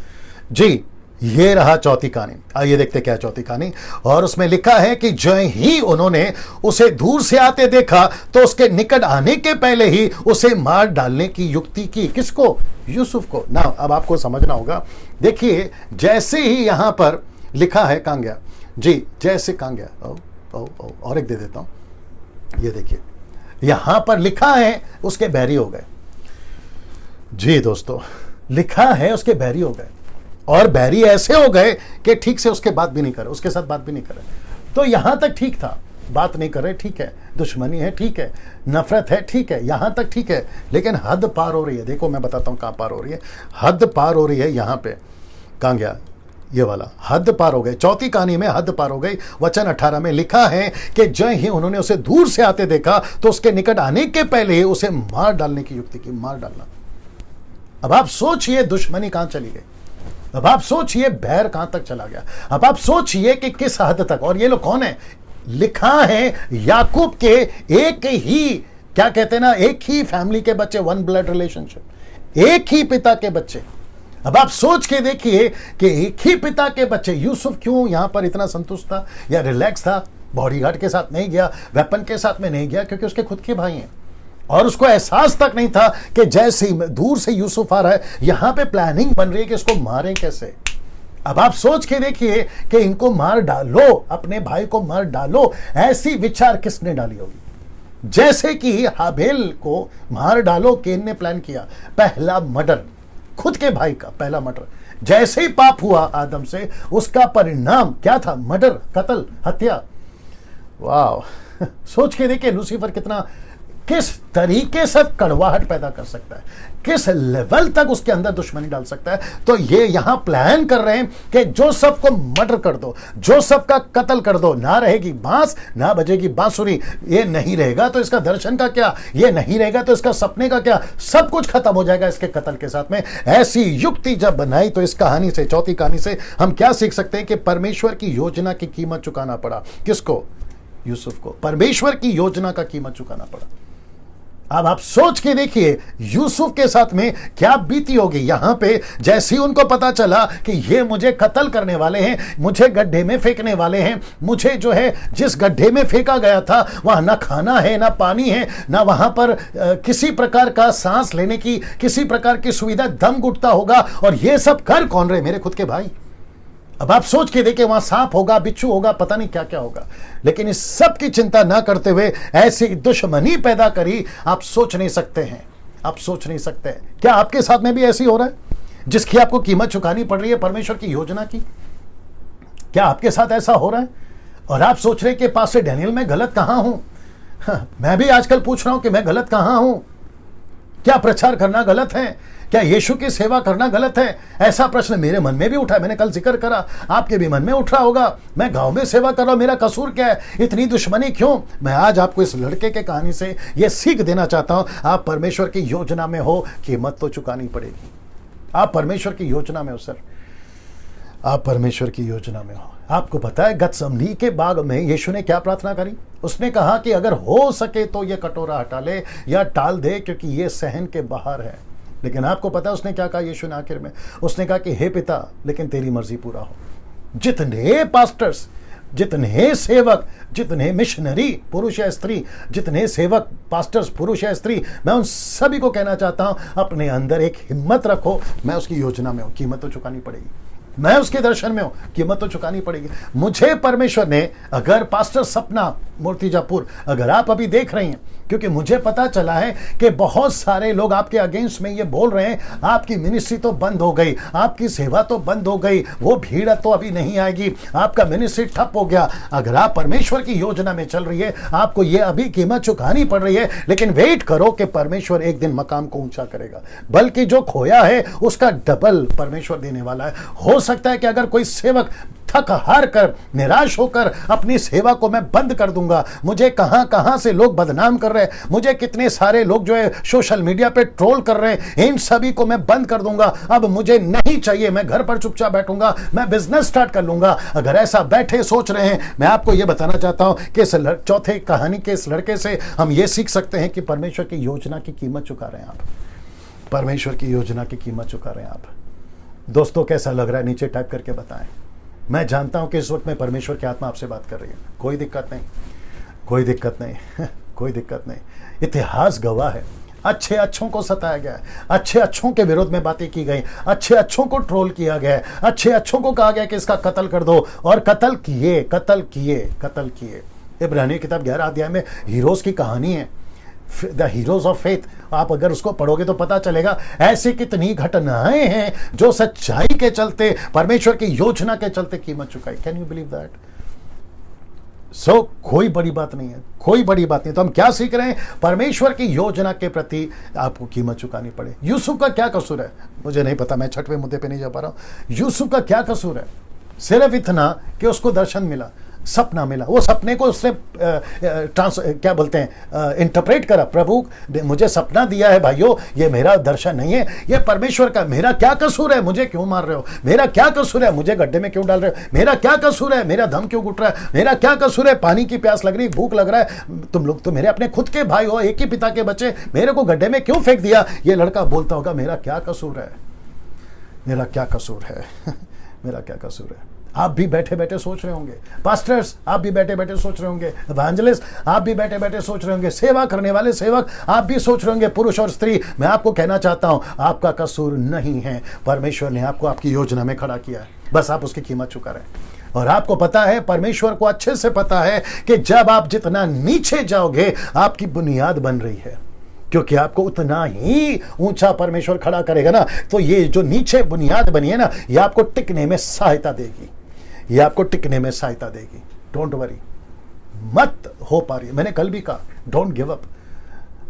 जी। ये रहा चौथी कहानी। आइए देखते क्या चौथी कहानी। और उसमें लिखा है कि जो ही उन्होंने उसे दूर से आते देखा तो उसके निकट आने के पहले ही उसे मार डालने की युक्ति की। किसको? यूसुफ को ना। अब आपको समझना होगा। देखिए, जैसे ही यहां पर लिखा है, कहां गया जी, जैसे कहां गया, और एक दे देता हूं। ये देखिए, यहां पर लिखा है उसके बैरी हो गए। जी दोस्तों, लिखा है उसके बैरी हो गए। और बैरी ऐसे हो गए कि ठीक से उसके बात भी नहीं करे, उसके साथ बात भी नहीं करे। तो यहां तक ठीक था, बात नहीं करे, ठीक है, दुश्मनी है, ठीक है, नफरत है, ठीक है, यहां तक ठीक है। लेकिन हद पार हो रही है। देखो मैं बताता हूं कहां पार हो रही है। हद पार हो रही है यहां पे। कहां गया? ये वाला हद पार हो गई, चौथी कहानी में हद पार हो गई। वचन 18 में लिखा है कि जब ही उन्होंने उसे दूर से आते देखा तो उसके निकट आने के पहले ही उसे मार डालने की युक्ति की, मार डालना। अब आप सोचिए दुश्मनी कहां चली गई, अब आप सोचिए बैर कहां तक चला गया, अब आप सोचिए कि किस हद तक। और ये लोग कौन है? लिखा है याकूब के एक ही, क्या कहते हैं ना, एक ही फैमिली के बच्चे, वन ब्लड रिलेशनशिप, एक ही पिता के बच्चे। अब आप सोच के देखिए कि एक ही पिता के बच्चे। यूसुफ क्यों यहां पर इतना संतुष्ट था या रिलैक्स था? बॉडीगार्ड के साथ नहीं गया, वेपन के साथ में नहीं गया, क्योंकि उसके खुद के भाई हैं और उसको एहसास तक नहीं था कि जैसे ही दूर से यूसुफ आ रहा है, यहां पे प्लानिंग बन रही है कि इसको मारें कैसे। अब आप सोच के देखिए कि इनको मार डालो, अपने भाई को मार डालो, ऐसी विचार किसने डाली होगी? जैसे कि हाबेल को मार डालो, केन ने प्लान किया, पहला मर्डर, खुद के भाई का पहला मर्डर। जैसे ही पाप हुआ आदम से, उसका परिणाम क्या था? मर्डर, कत्ल, हत्या। वाह, सोच के देखिए लूसीफर किस तरीके से कड़वाहट पैदा कर सकता है, किस लेवल तक उसके अंदर दुश्मनी डाल सकता है। तो ये यहां प्लान कर रहे हैं कि जो सबको मर्डर कर दो, जो सबका कत्ल कर दो, ना रहेगी बांस, ना बजेगी बांसुरी। ये नहीं रहेगा तो इसका दर्शन का क्या, ये नहीं रहेगा तो इसका सपने का क्या, सब कुछ खत्म हो जाएगा इसके कत्ल के साथ में। ऐसी युक्ति जब बनाई तो इस कहानी से, चौथी कहानी से हम क्या सीख सकते हैं कि परमेश्वर की योजना की कीमत चुकाना पड़ा। किसको? यूसुफ को। परमेश्वर की योजना का कीमत चुकाना पड़ा। अब आप सोच के देखिए यूसुफ के साथ में क्या बीती होगी। यहां पे जैसे ही उनको पता चला कि ये मुझे कत्ल करने वाले हैं, मुझे गड्ढे में फेंकने वाले हैं, मुझे जो है जिस गड्ढे में फेंका गया था वहां ना खाना है, ना पानी है, ना वहां पर किसी प्रकार का सांस लेने की किसी प्रकार की सुविधा, दम घुटता होगा। और ये सब कर कौन रहे? मेरे खुद के भाई। अब आप सोच के देखिए वहां सांप होगा, बिच्छू होगा, पता नहीं क्या क्या होगा। लेकिन इस सब की चिंता ना करते हुए ऐसी दुश्मनी पैदा करी, आप सोच नहीं सकते हैं, आप सोच नहीं सकते। क्या आपके साथ में भी ऐसी हो रहा है जिसकी आपको कीमत चुकानी पड़ रही है परमेश्वर की योजना की? क्या आपके साथ ऐसा हो रहा है? और आप सोच रहे कि पास्टर डैनियल मैं गलत कहां हूं? मैं भी आजकल पूछ रहा हूं कि मैं गलत कहां हूं? क्या प्रचार करना गलत है? क्या यीशु की सेवा करना गलत है? ऐसा प्रश्न मेरे मन में भी उठा। मैंने कल जिक्र करा, आपके भी मन में उठ रहा होगा। मैं गांव में सेवा कर रहा हूं, मेरा कसूर क्या है? इतनी दुश्मनी क्यों? मैं आज आपको इस लड़के के कहानी से यह सीख देना चाहता हूं, आप परमेश्वर की योजना में हो, कीमत तो चुकानी पड़ेगी। आप परमेश्वर की योजना में हो सर, आप परमेश्वर की योजना में हो। आपको पता है गत्समनी के बाग में यीशु ने क्या प्रार्थना करी? उसने कहा कि अगर हो सके तो ये कटोरा हटा ले या टाल दे, क्योंकि ये सहन के बाहर है। लेकिन आपको पता है उसने क्या कहा यीशु ने आखिर में? उसने कहा कि हे पिता, लेकिन तेरी मर्जी पूरा हो। जितने पास्टर्स, जितने सेवक, जितने मिशनरी पुरुष या स्त्री, जितने सेवक पास्टर्स पुरुष या स्त्री, मैं उन सभी को कहना चाहता हूं अपने अंदर एक हिम्मत रखो। मैं उसकी योजना में हूं, कीमत तो चुकानी पड़ेगी। मैं उसके दर्शन में हूं, कीमत तो चुकानी पड़ेगी। मुझे परमेश्वर ने, अगर पास्टर सपना मूर्तिजापुर, अगर आप अभी देख रही हैं, क्योंकि मुझे पता चला है कि बहुत सारे लोग आपके अगेंस्ट में ये बोल रहे हैं आपकी मिनिस्ट्री तो बंद हो गई, आपकी सेवा तो बंद हो गई, वो भीड़ तो अभी नहीं आएगी, आपका मिनिस्ट्री ठप हो गया। अगर आप परमेश्वर की योजना में चल रही है, आपको ये अभी कीमत चुकानी पड़ रही है। लेकिन वेट करो कि परमेश्वर एक दिन मकाम को ऊंचा करेगा, बल्कि जो खोया है उसका डबल परमेश्वर देने वाला है। हो सकता है कि अगर कोई सेवक थक हार कर, निराश होकर अपनी सेवा को मैं बंद कर दूंगा, मुझे कहां कहां से लोग बदनाम कर रहे हैं, मुझे कितने सारे लोग जो है सोशल मीडिया पे ट्रोल कर रहे हैं, इन सभी को मैं बंद कर दूंगा, अब मुझे नहीं चाहिए, मैं घर पर चुपचाप बैठूंगा, मैं बिजनेस स्टार्ट कर लूंगा। अगर ऐसा बैठे सोच रहे हैं, मैं आपको यह बताना चाहता हूं कि इस चौथे कहानी के इस लड़के से हम ये सीख सकते हैं कि परमेश्वर की योजना की कीमत चुका रहे हैं आप, परमेश्वर की योजना की कीमत चुका रहे हैं आप। दोस्तों कैसा लग रहा है नीचे टाइप करके बताएं। मैं जानता हूं कि इस वक्त में परमेश्वर की आत्मा आपसे बात कर रही है। कोई दिक्कत नहीं, कोई दिक्कत नहीं, कोई दिक्कत नहीं। इतिहास गवाह है, अच्छे अच्छों को सताया गया है, अच्छे अच्छों के विरोध में बातें की गई, अच्छे अच्छों को ट्रोल किया गया, अच्छे अच्छों को कहा गया कि इसका कत्ल कर दो, और कत्ल किए, कत्ल किए, कत्ल किए। इब्रानियों किताब 11 अध्याय में हीरोज की कहानी है, द हीरोज ऑफ फेथ। आप अगर उसको पढ़ोगे तो पता चलेगा ऐसी कितनी घटनाएं हैं जो सच्चाई के चलते, परमेश्वर की योजना के चलते कीमत चुकाई। Can you believe that? कोई बड़ी बात नहीं है, कोई बड़ी बात नहीं। तो हम क्या सीख रहे हैं? परमेश्वर की योजना के प्रति आपको कीमत चुकानी पड़े। यूसुफ का क्या कसूर है? मुझे नहीं पता, मैं छठवें मुद्दे पे नहीं जा पा रहा हूं। यूसुफ का क्या कसूर है? सिर्फ इतना कि उसको दर्शन मिला, सपना मिला, वो सपने को उसने क्या बोलते हैं, इंटरप्रेट करा। प्रभु ने मुझे सपना दिया है भाइयों, ये मेरा दर्शन नहीं है, ये परमेश्वर का। मेरा क्या कसूर है? मुझे क्यों मार रहे हो? मेरा क्या कसूर है? मुझे गड्ढे में क्यों डाल रहे हो? मेरा क्या कसूर है? मेरा दम क्यों घुट रहा है? मेरा क्या कसूर है? पानी की प्यास लग रही, भूख लग रहा है, तुम लोग तो मेरे अपने खुद के भाई हो, एक ही पिता के बच्चे, मेरे को गड्ढे में क्यों फेंक दिया? ये लड़का बोलता होगा मेरा क्या कसूर है, मेरा क्या कसूर है मेरा क्या कसूर है। आप भी बैठे बैठे सोच रहे होंगे, पास्टर्स आप भी बैठे बैठे सोच रहे होंगे, इवेंजलिस्ट आप भी बैठे बैठे सोच रहे होंगे, सेवा करने वाले सेवक आप भी सोच रहे होंगे, पुरुष और स्त्री। मैं आपको कहना चाहता हूं, आपका कसूर नहीं है। परमेश्वर ने आपको आपकी योजना में खड़ा किया है, बस आप उसकी कीमत चुका रहे हैं। और आपको पता है, परमेश्वर को अच्छे से पता है कि जब आप जितना नीचे जाओगे, आपकी बुनियाद बन रही है, क्योंकि आपको उतना ही ऊंचा परमेश्वर खड़ा करेगा ना, तो ये जो नीचे बुनियाद बनी है ना, ये आपको टिकने में सहायता देगी, ये आपको टिकने में सहायता देगी। डोंट वरी, मत हो पा रही है, मैंने कल भी कहा, डोंट गिव अप।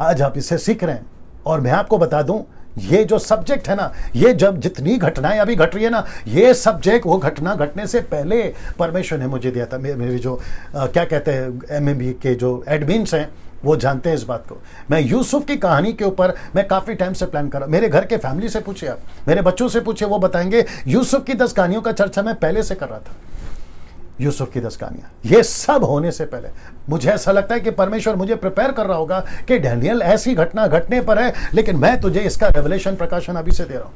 आज आप इससे सीख रहे हैं। और मैं आपको बता दूं, ये जो सब्जेक्ट है ना, ये जब जितनी घटनाएं अभी घट रही है ना, ये सब्जेक्ट वो घटना घटने से पहले परमेश्वर ने मुझे दिया था। मेरे जो क्या कहते हैं MMB के जो एडमिन्स हैं, वो जानते हैं इस बात को। मैं यूसुफ की कहानी के ऊपर मैं काफ़ी टाइम से प्लान कर रहा हूँ। मेरे घर के फैमिली से पूछे, आप मेरे बच्चों से पूछे, वो बताएंगे यूसुफ की 10 कहानियों का चर्चा मैं पहले से कर रहा था। यूसुफ की 10 कहानियां, ये सब होने से पहले मुझे ऐसा लगता है कि परमेश्वर मुझे प्रिपेयर कर रहा होगा कि डैनियल ऐसी घटना घटने पर है, लेकिन मैं तुझे इसका रेवलेशन प्रकाशन अभी से दे रहा हूं।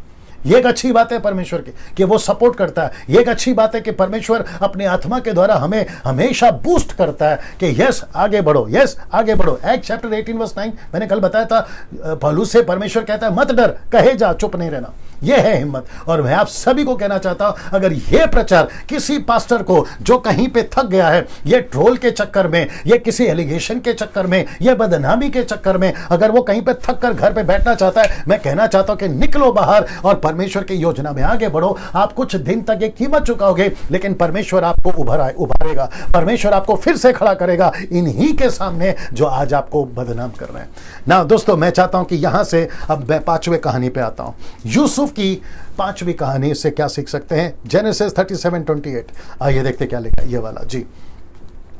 ये एक अच्छी बात है परमेश्वर की कि वो सपोर्ट करता है। ये एक अच्छी बात है कि परमेश्वर अपने आत्मा के द्वारा हमें हमेशा बूस्ट करता है कि यस आगे बढ़ो, यस आगे बढ़ो। एक्ट चैप्टर 18:9 मैंने कल बताया था, पौलुस से परमेश्वर कहता है मत डर, कहे जा, चुप नहीं रहना। ये है हिम्मत। और मैं आप सभी को कहना चाहता हूं, अगर ये प्रचार किसी पास्टर को जो कहीं पे थक गया है, ये ट्रोल के चक्कर में, ये किसी एलिगेशन के चक्कर में, ये बदनामी के चक्कर में, अगर वो कहीं पे थक कर घर पे बैठना चाहता है, मैं कहना चाहता हूं कि निकलो बाहर और परमेश्वर की योजना में आगे बढ़ो। आप कुछ दिन तक ये कीमत चुकाओगे, लेकिन परमेश्वर आपको उभारेगा, परमेश्वर आपको फिर से खड़ा करेगा इन्हीं के सामने जो आज आपको बदनाम कर रहे हैं ना। दोस्तों, मैं चाहता हूं कि यहां से अब मैं 5वें कहानी पे आता हूं। यूसुफ की 5वीं कहानी से क्या सीख सकते हैं? जेनेसिस 37:28। आइए देखते क्या लिखा है ये वाला।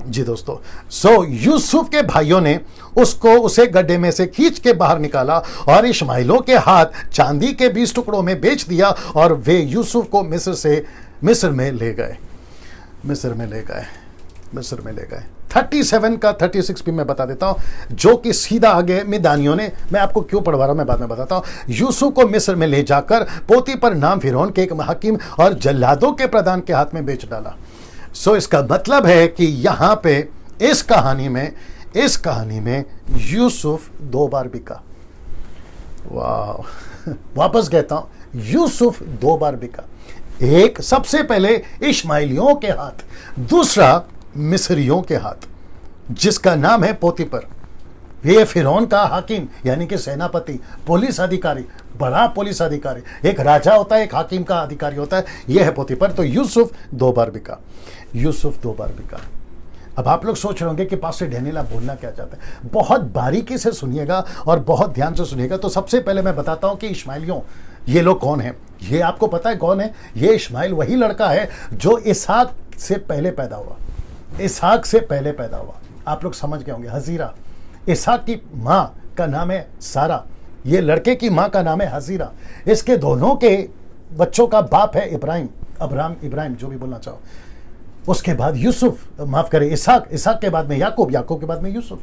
जी दोस्तों, यूसुफ के भाइयों ने उसे गड्ढे में से खींच के बाहर निकाला और इश्माइलों के हाथ चांदी के 20 टुकड़ों में बेच दिया, और वे यूसुफ को मिस्र में ले गए। 37 का 36 भी मैं बता देता हूं, जो कि सीधा आगे मिदानियों ने, मैं आपको क्यों पढ़वा रहा हूं मैं बाद में बताता हूं। यूसुफ को मिस्र में ले जाकर पोतीफर नाम फिरौन के एक हकीम और जल्लादों के प्रधान के हाथ में बेच डाला। इसका मतलब है कि यहां पे इस कहानी में यूसुफ 2 बार बिका। वाह वापस कहता हूं, यूसुफ 2 बार बिका। एक, सबसे पहले इश्माइलियों के हाथ, दूसरा मिस्रियों के हाथ, जिसका नाम है पोतीफर। ये फिरौन का हाकिम यानी कि सेनापति, पुलिस अधिकारी, बड़ा पुलिस अधिकारी। एक राजा होता है, एक हाकिम का अधिकारी होता है, यह है पोतीफर। तो यूसुफ 2 बार बिका। अब आप लोग सोच रहे होंगे कि पास्टर डैनियल आप बोलना क्या चाहते हैं। बहुत बारीकी से सुनिएगा और बहुत ध्यान से सुनिएगा। तो सबसे पहले मैं बताता हूं कि इश्माइलियों, ये लोग कौन है? ये आपको पता है कौन है? ये इश्माइल वही लड़का है जो इसहाक से पहले पैदा हुआ। आप लोग समझ गए होंगे, हजीरा। इसहाक की मां का नाम है सारा, ये लड़के की मां का नाम है हजीरा। इसके दोनों के बच्चों का बाप है इब्राहिम, जो भी बोलना चाहो। उसके बाद यूसुफ, माफ करें, इसहाक के बाद में याकूब के बाद में यूसुफ।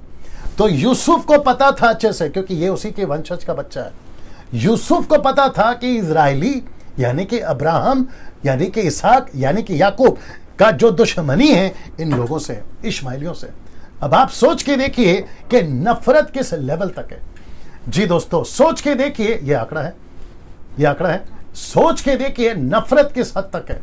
तो यूसुफ को पता था अच्छे से, क्योंकि ये उसी के वंशज का बच्चा है। यूसुफ को पता था कि इजराइली यानी कि अब्राहम यानी कि इसहाक यानी कि याकूब का जो दुश्मनी है इन लोगों से, इश्माइलियों से। अब आप सोच के देखिए कि नफरत किस लेवल तक है। जी दोस्तों, सोच के देखिए, ये आंकड़ा है। सोच के देखिए नफरत किस हद तक है।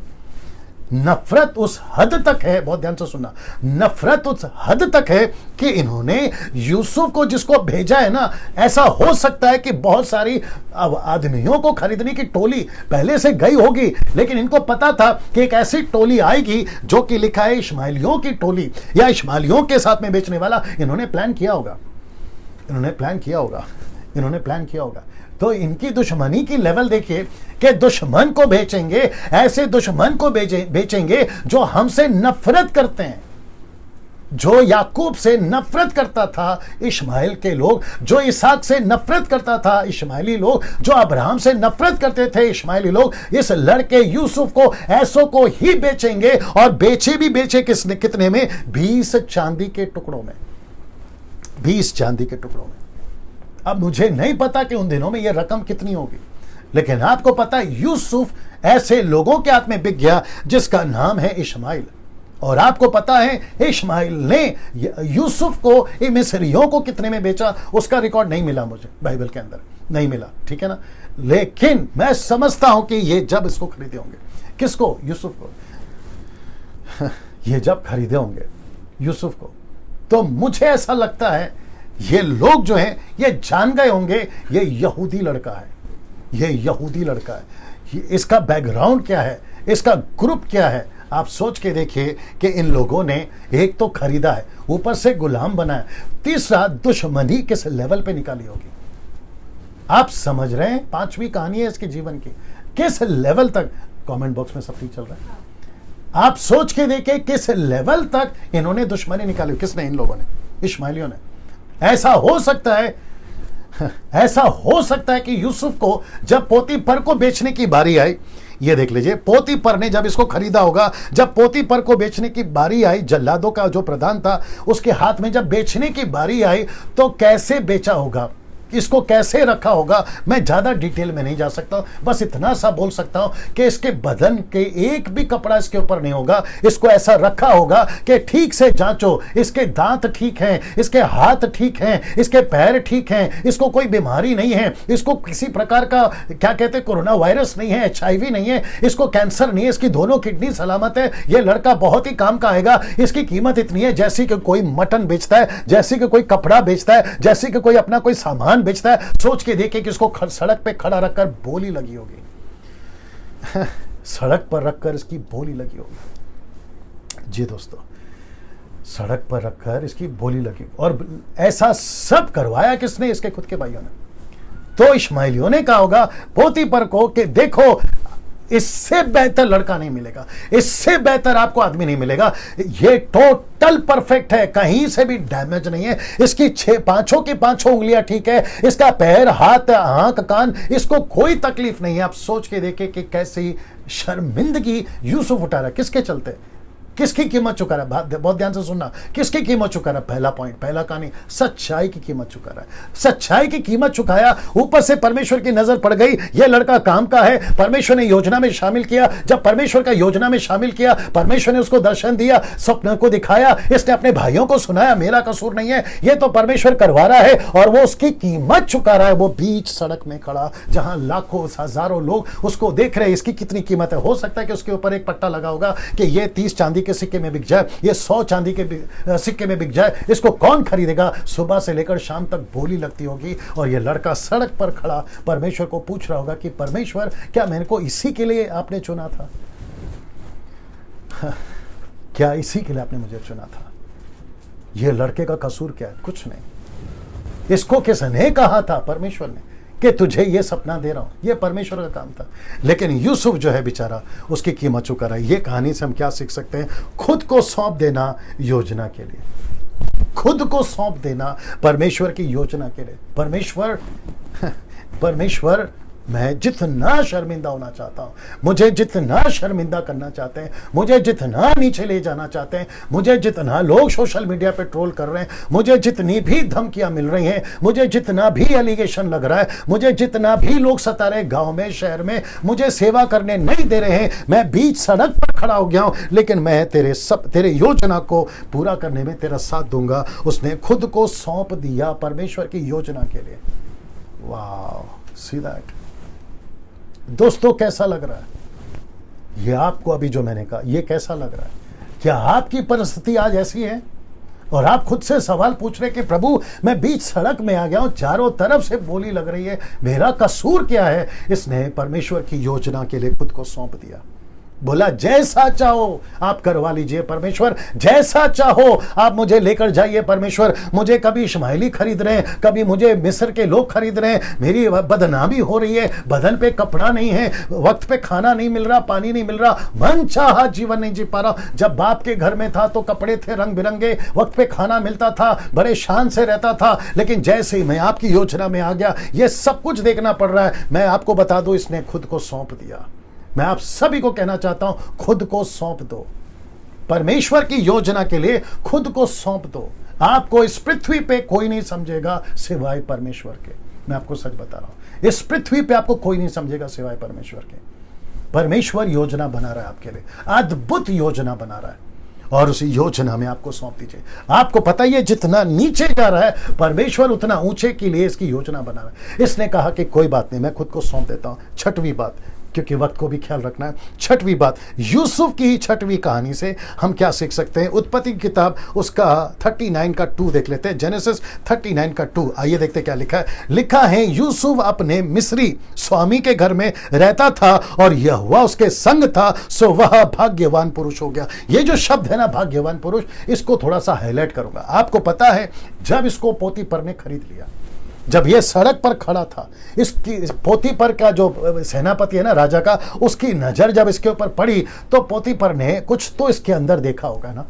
नफरत उस हद तक है, बहुत ध्यान से सुनना, नफरत उस हद तक है कि इन्होंने यूसुफ को जिसको भेजा है ना, ऐसा हो सकता है कि बहुत सारी आदमियों को खरीदने की टोली पहले से गई होगी, लेकिन इनको पता था कि एक ऐसी टोली आएगी जो कि लिखा है इश्माइलियों की टोली या इश्माइलियों के साथ में बेचने वाला। इन्होंने प्लान किया होगा, इन्होंने प्लान किया होगा, इन्होंने प्लान किया होगा। तो इनकी दुश्मनी की लेवल देखिए कि दुश्मन को बेचेंगे, ऐसे दुश्मन को बेचेंगे जो हमसे नफरत करते हैं, जो याकूब से नफरत करता था इश्माइल के लोग, जो इसहाक से नफरत करता था इश्माइली लोग, जो अब्राहम से नफरत करते थे इश्माइली लोग, इस लड़के यूसुफ को ऐसों को ही बेचेंगे। और बेचे किसने, कितने में? 20 चांदी के टुकड़ों में, 20 चांदी के टुकड़ों में। अब मुझे नहीं पता कि उन दिनों में यह रकम कितनी होगी, लेकिन आपको पता है यूसुफ ऐसे लोगों के हाथ में बिक गया जिसका नाम है इश्माइल। और आपको पता है इश्माइल ने यूसुफ को मिस्रियों को कितने में बेचा, उसका रिकॉर्ड नहीं मिला मुझे, बाइबल के अंदर नहीं मिला, ठीक है ना। लेकिन मैं समझता हूं कि ये जब इसको खरीदे होंगे, किसको? यूसुफ को। ये जब खरीदे होंगे यूसुफ को, तो मुझे ऐसा लगता है ये लोग जो हैं ये जान गए होंगे ये यहूदी लड़का है, ये यहूदी लड़का है, इसका बैकग्राउंड क्या है, इसका ग्रुप क्या है। आप सोच के देखिए कि इन लोगों ने एक तो खरीदा है, ऊपर से गुलाम बनाया, तीसरा दुश्मनी किस लेवल पे निकाली होगी। आप समझ रहे हैं? 5वीं कहानी है इसके जीवन की, किस लेवल तक। कमेंट बॉक्स में सब ठीक चल रहा है, आप सोच के देखिए किस लेवल तक इन्होंने दुश्मनी निकाली। किसने? इन लोगों ने, इश्माइलियों ने। ऐसा हो सकता है, ऐसा हो सकता है कि यूसुफ को जब पोतीफर को बेचने की बारी आई, ये देख लीजिए, पोतीफर ने जब इसको खरीदा होगा, जब पोतीफर को बेचने की बारी आई, जल्लादों का जो प्रधान था उसके हाथ में जब बेचने की बारी आई, तो कैसे बेचा होगा, इसको कैसे रखा होगा, मैं ज्यादा डिटेल में नहीं जा सकता, बस इतना सा बोल सकता हूं कि इसके बदन के एक भी कपड़ा इसके ऊपर नहीं होगा। इसको ऐसा रखा होगा कि ठीक से जांचो, इसके दांत ठीक हैं, इसके हाथ ठीक हैं, इसके पैर ठीक हैं, इसको कोई बीमारी नहीं है, इसको किसी प्रकार का क्या कहते हैं कोरोना वायरस नहीं है, HIV नहीं है, इसको कैंसर नहीं है, इसकी दोनों किडनी सलामत है, ये लड़का बहुत ही काम का आएगा। इसकी कीमत इतनी है जैसी कि कोई मटन बेचता है, जैसी कि कोई कपड़ा बेचता है, जैसी कि कोई अपना कोई सामान बेचता है। सोच के देखिए कि इसको सड़क पे खड़ा रखकर बोली लगी होगी, सड़क पर रखकर इसकी बोली लगी होगी। जी दोस्तों, सड़क पर रखकर इसकी बोली लगी, और ऐसा सब करवाया किसने? इसके खुद के भाइयों ने। तो इश्माइलियों ने कहा होगा पोतीफर को कि देखो, इससे बेहतर लड़का नहीं मिलेगा, इससे बेहतर आपको आदमी नहीं मिलेगा, ये टोटल परफेक्ट है, कहीं से भी डैमेज नहीं है, इसकी पांचों की पांचों उंगलियां ठीक है, इसका पैर, हाथ, आंख, कान, इसको कोई तकलीफ नहीं है। आप सोच के देखिए कि कैसी शर्मिंदगी यूसुफ उठा रहा है, किसके चलते, किसकी कीमत चुका रहा है? बहुत ध्यान से सुनना, किसकी कीमत चुका रहा है? पहला पॉइंट, पहला कहानी, सच्चाई की कीमत चुका रहा है, सच्चाई की कीमत चुकाया। ऊपर से परमेश्वर की नजर पड़ गई, यह लड़का काम का है, परमेश्वर ने योजना में शामिल किया। जब परमेश्वर का योजना में शामिल किया, परमेश्वर ने उसको दर्शन दिया, स्वप्न को दिखाया, इसने अपने भाइयों को सुनाया, मेरा कसूर नहीं है, यह तो परमेश्वर करवा रहा है, और वो उसकी कीमत चुका रहा है। वो बीच सड़क में खड़ा, जहां लाखों हजारों लोग उसको देख रहे हैं, इसकी कितनी कीमत है। हो सकता है कि उसके ऊपर एक पट्टा लगा होगा कि ये 30 चांदी के सिक्के में बिक जाए, ये 100 चांदी के सिक्के में बिक जाए, इसको कौन खरीदेगा? सुबह से लेकर शाम तक बोली लगती होगी, और ये लड़का सड़क पर खड़ा परमेश्वर को पूछ रहा होगा कि परमेश्वर, क्या मेरे को इसी के लिए आपने चुना था? क्या इसी के लिए आपने मुझे चुना था? ये लड़के का कसूर क्या है? कुछ नहीं। इसको किसने कहा था? परमेश्वर ने, कि तुझे ये सपना दे रहा हूं। ये परमेश्वर का काम था। लेकिन यूसुफ जो है बेचारा, उसकी कीमत चुका रहा है। ये कहानी से हम क्या सीख सकते हैं? खुद को सौंप देना योजना के लिए, खुद को सौंप देना परमेश्वर की योजना के लिए। परमेश्वर मैं जितना शर्मिंदा होना चाहता हूँ, मुझे जितना शर्मिंदा करना चाहते हैं, मुझे जितना नीचे ले जाना चाहते हैं, मुझे जितना लोग सोशल मीडिया पे ट्रोल कर रहे हैं, मुझे जितनी भी धमकियां मिल रही हैं, मुझे जितना भी एलिगेशन लग रहा है, मुझे जितना भी लोग सता रहे गांव में, शहर में, मुझे सेवा करने नहीं दे रहे हैं, मैं बीच सड़क पर खड़ा हो गया हूं, लेकिन मैं तेरे योजना को पूरा करने में तेरा साथ दूंगा। उसने खुद को सौंप दिया परमेश्वर की योजना के लिए। वाह, सी दैट। दोस्तों, कैसा लग रहा है? ये आपको अभी जो मैंने कहा ये कैसा लग रहा है? क्या आपकी परिस्थिति आज ऐसी है और आप खुद से सवाल पूछ रहे कि प्रभु मैं बीच सड़क में आ गया हूं, चारों तरफ से बोली लग रही है, मेरा कसूर क्या है? इसने परमेश्वर की योजना के लिए खुद को सौंप दिया। बोला जैसा चाहो आप करवा लीजिए परमेश्वर, जैसा चाहो आप मुझे लेकर जाइए परमेश्वर। मुझे कभी इश्माइली खरीद रहे हैं, कभी मुझे मिस्र के लोग खरीद रहे हैं, मेरी बदनामी हो रही है, बदन पे कपड़ा नहीं है, वक्त पे खाना नहीं मिल रहा, पानी नहीं मिल रहा, मन चाहा जीवन नहीं जी पा रहा। जब बाप के घर में था तो कपड़े थे रंग बिरंगे, वक्त पे खाना मिलता था, बड़े शान से रहता था, लेकिन जैसे ही मैं आपकी योजना में आ गया ये सब कुछ देखना पड़ रहा है। मैं आपको बता दूं, इसने खुद को सौंप दिया। मैं आप सभी को कहना चाहता हूं, खुद को सौंप दो परमेश्वर की योजना के लिए, खुद को सौंप दो। आपको इस पृथ्वी पे कोई नहीं समझेगा सिवाय परमेश्वर के। मैं आपको सच बता रहा हूं, इस पृथ्वी पे आपको कोई नहीं समझेगा सिवाय परमेश्वर के। परमेश्वर योजना बना रहा है आपके लिए, अद्भुत योजना बना रहा है और उसी योजना में आपको सौंप दीजिए। आपको पता ही है जितना नीचे जा रहा है परमेश्वर उतना ऊंचे के लिए इसकी योजना बना रहा है। इसने कहा कि कोई बात नहीं, मैं खुद को सौंप देता हूं। छठवीं बात, क्योंकि वक्त को भी ख्याल रखना है, छठवीं बात, यूसुफ की छठवीं कहानी से हम क्या सीख सकते हैं? उत्पत्ति की किताब उसका 39 का 2 देख लेते हैं। जेनेसिस 39 का 2, आइए देखते क्या लिखा है। लिखा है, यूसुफ अपने मिस्री स्वामी के घर में रहता था और यहोवा उसके संग था, सो वह भाग्यवान पुरुष हो गया। ये जो शब्द है ना भाग्यवान पुरुष, इसको थोड़ा सा हाईलाइट करूंगा। आपको पता है जब इसको पोतीपर ने खरीद लिया, जब ये सड़क पर खड़ा था, इसकी पोतीपर का जो सेनापति है ना राजा का, उसकी नजर जब इसके ऊपर पड़ी तो पोतीपर ने कुछ तो इसके अंदर देखा होगा ना,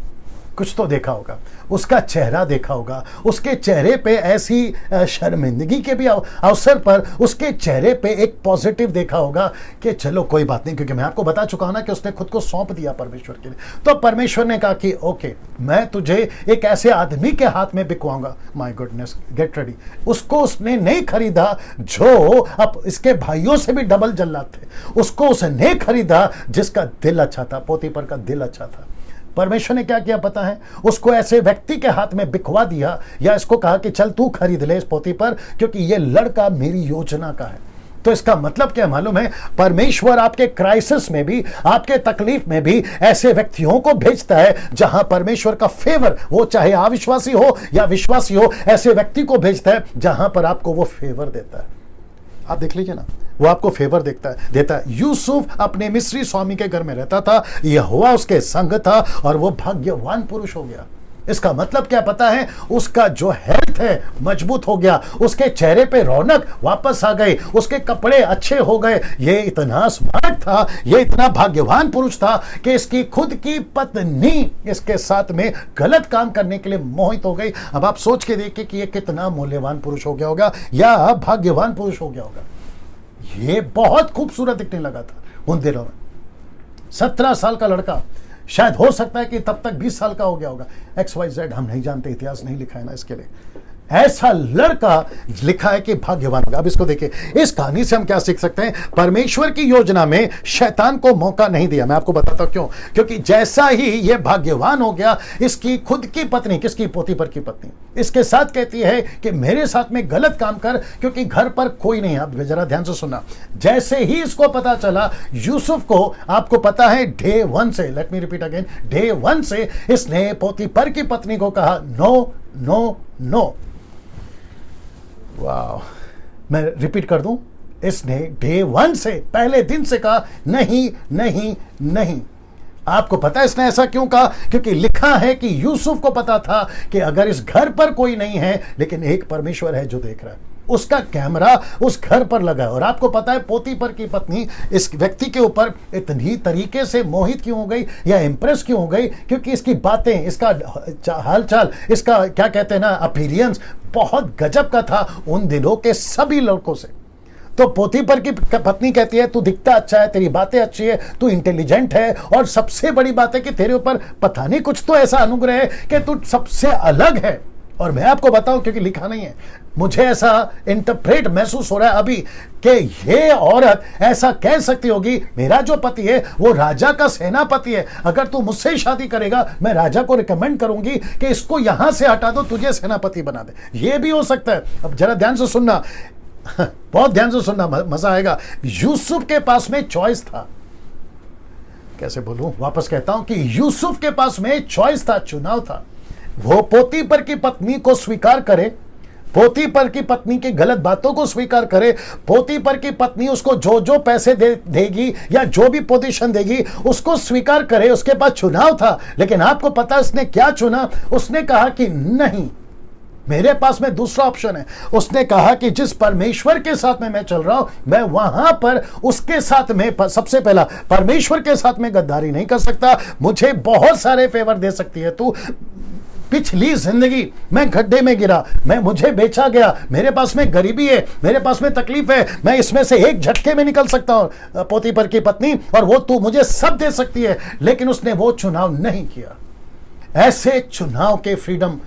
कुछ तो देखा होगा, उसका चेहरा देखा होगा। उसके चेहरे पे ऐसी शर्मिंदगी के भी अवसर पर उसके चेहरे पे एक पॉजिटिव देखा होगा कि चलो कोई बात नहीं, क्योंकि मैं आपको बता चुका हूं ना कि उसने खुद को सौंप दिया परमेश्वर के लिए। तो परमेश्वर ने कहा कि ओके, मैं तुझे एक ऐसे आदमी के हाथ में बिकवाऊंगा। My goodness, get ready. उसको उसने नहीं खरीदा जो अब इसके भाइयों से भी डबल जल्लाद थे, उसको उसने खरीदा जिसका दिल अच्छा था, पोतीपर का दिल अच्छा था। परमेश्वर ने क्या किया पता है? उसको ऐसे व्यक्ति के हाथ में बिकवा दिया, या इसको कहा कि चल तू खरीद ले इस पोतीपर, क्योंकि ये लड़का मेरी योजना का है। तो इसका मतलब क्या मालूम है? परमेश्वर आपके क्राइसिस में भी, आपके तकलीफ में भी ऐसे व्यक्तियों को भेजता है जहां परमेश्वर का फेवर, वो चाहे अविश्वासी हो या विश्वासी हो, ऐसे व्यक्ति को भेजता है जहां पर आपको वो फेवर देता है। आप देख लीजिए ना, वो आपको फेवर देता है। यूसुफ अपने मिस्री स्वामी के घर में रहता था, यहोवा उसके संग था और वो भाग्यवान पुरुष हो गया। इसका मतलब क्या पता है? उसका जो हेल्थ है मजबूत हो गया, उसके चेहरे पे रौनक वापस आ गई, उसके कपड़े अच्छे हो गए। ये इतना स्मार्ट था, ये इतना भाग्यवान पुरुष था कि इसकी खुद की पत्नी इसके साथ में गलत काम करने के लिए मोहित हो गई। अब आप सोच के देखिए कि ये कितना मूल्यवान पुरुष हो गया होगा या भाग्यवान पुरुष हो गया होगा। ये बहुत खूबसूरत दिखने लगा था उन दिनों में। 17 साल का लड़का, शायद हो सकता है कि तब तक 20 साल का हो गया होगा। XYZ हम नहीं जानते, इतिहास नहीं लिखा है ना इसके लिए। ऐसा लड़का लिखा है कि भाग्यवान होगा। अब इसको देखिए, इस कहानी से हम क्या सीख सकते हैं? परमेश्वर की योजना में शैतान को मौका नहीं दिया। मैं आपको बताता हूं क्यों। क्योंकि जैसा ही ये भाग्यवान हो गया, इसकी खुद की पत्नी, किसकी? पोतीपर की पत्नी, इसके साथ कहती है कि मेरे साथ में गलत काम कर, क्योंकि घर पर कोई नहीं है। आप जरा ध्यान से सुनना। जैसे ही इसको पता चला यूसुफ को, आपको पता है डे 1 से, let me repeat again, day 1 से इसने पोतीपर की पत्नी को कहा नो नो नो। वाह, मैं रिपीट कर दूं, इसने डे 1 से, पहले दिन से कहा नहीं नहीं नहीं। आपको पता है इसने ऐसा क्यों कहा? क्योंकि लिखा है कि यूसुफ को पता था कि अगर इस घर पर कोई नहीं है, लेकिन एक परमेश्वर है जो देख रहा है। उसका कैमरा उस घर पर लगा है। और आपको पता है पोतीपर की पत्नी इस व्यक्ति के ऊपर इतनी तरीके से मोहित क्यों हो गई या इंप्रेस क्यों हो गई? क्योंकि इसकी बातें, इसका हालचाल, इसका क्या कहते हैं ना, अपीयरेंस बहुत गजब का था उन दिनों के सभी लड़कों से। तो पोतीपर की पत्नी कहती है तू दिखता अच्छा है, तेरी बातें अच्छी है, तू इंटेलिजेंट है, और सबसे बड़ी बात है कि तेरे ऊपर पता नहीं कुछ तो ऐसा अनुग्रह है कि तू सबसे अलग है। और मैं आपको बताऊं, क्योंकि लिखा नहीं है, मुझे ऐसा इंटरप्रेट महसूस हो रहा है अभी कि ये औरत ऐसा कह सकती होगी, मेरा जो पति है वो राजा का सेनापति है, अगर तू मुझसे शादी करेगा मैं राजा को रिकमेंड करूंगी कि इसको यहां से हटा दो, तुझे सेनापति बना दे। ये भी हो सकता है। अब जरा ध्यान से सुनना, बहुत ध्यान से सुनना, मजा आएगा। यूसुफ के पास में चॉइस था। कैसे बोलूं, वापस कहता हूं कि यूसुफ के पास में चॉइस था, चुनाव था। वो पोतीफर की पत्नी को स्वीकार करे, पोतीफर की पत्नी की गलत बातों को स्वीकार करे, पोतीफर की पत्नी उसको जो जो पैसे देगी या जो भी पोजीशन देगी उसको स्वीकार करे। उसके पास चुनाव था, लेकिन आपको पता उसने क्या चुना? उसने कहा कि नहीं, मेरे पास में दूसरा ऑप्शन है। उसने कहा कि जिस परमेश्वर के साथ में मैं चल रहा हूं, मैं वहां पर उसके साथ में सबसे पहला परमेश्वर के साथ में गद्दारी नहीं कर सकता। मुझे बहुत सारे फेवर दे सकती है तू, पिछली जिंदगी मैं गड्ढे में गिरा, मुझे बेचा गया, मेरे पास में गरीबी है, मेरे पास में तकलीफ है, मैं इसमें से एक झटके में निकल सकता हूं पोतीफर की पत्नी, और वो तू मुझे सब दे सकती है। लेकिन उसने वो चुनाव नहीं किया। ऐसे चुनाव के फ्रीडम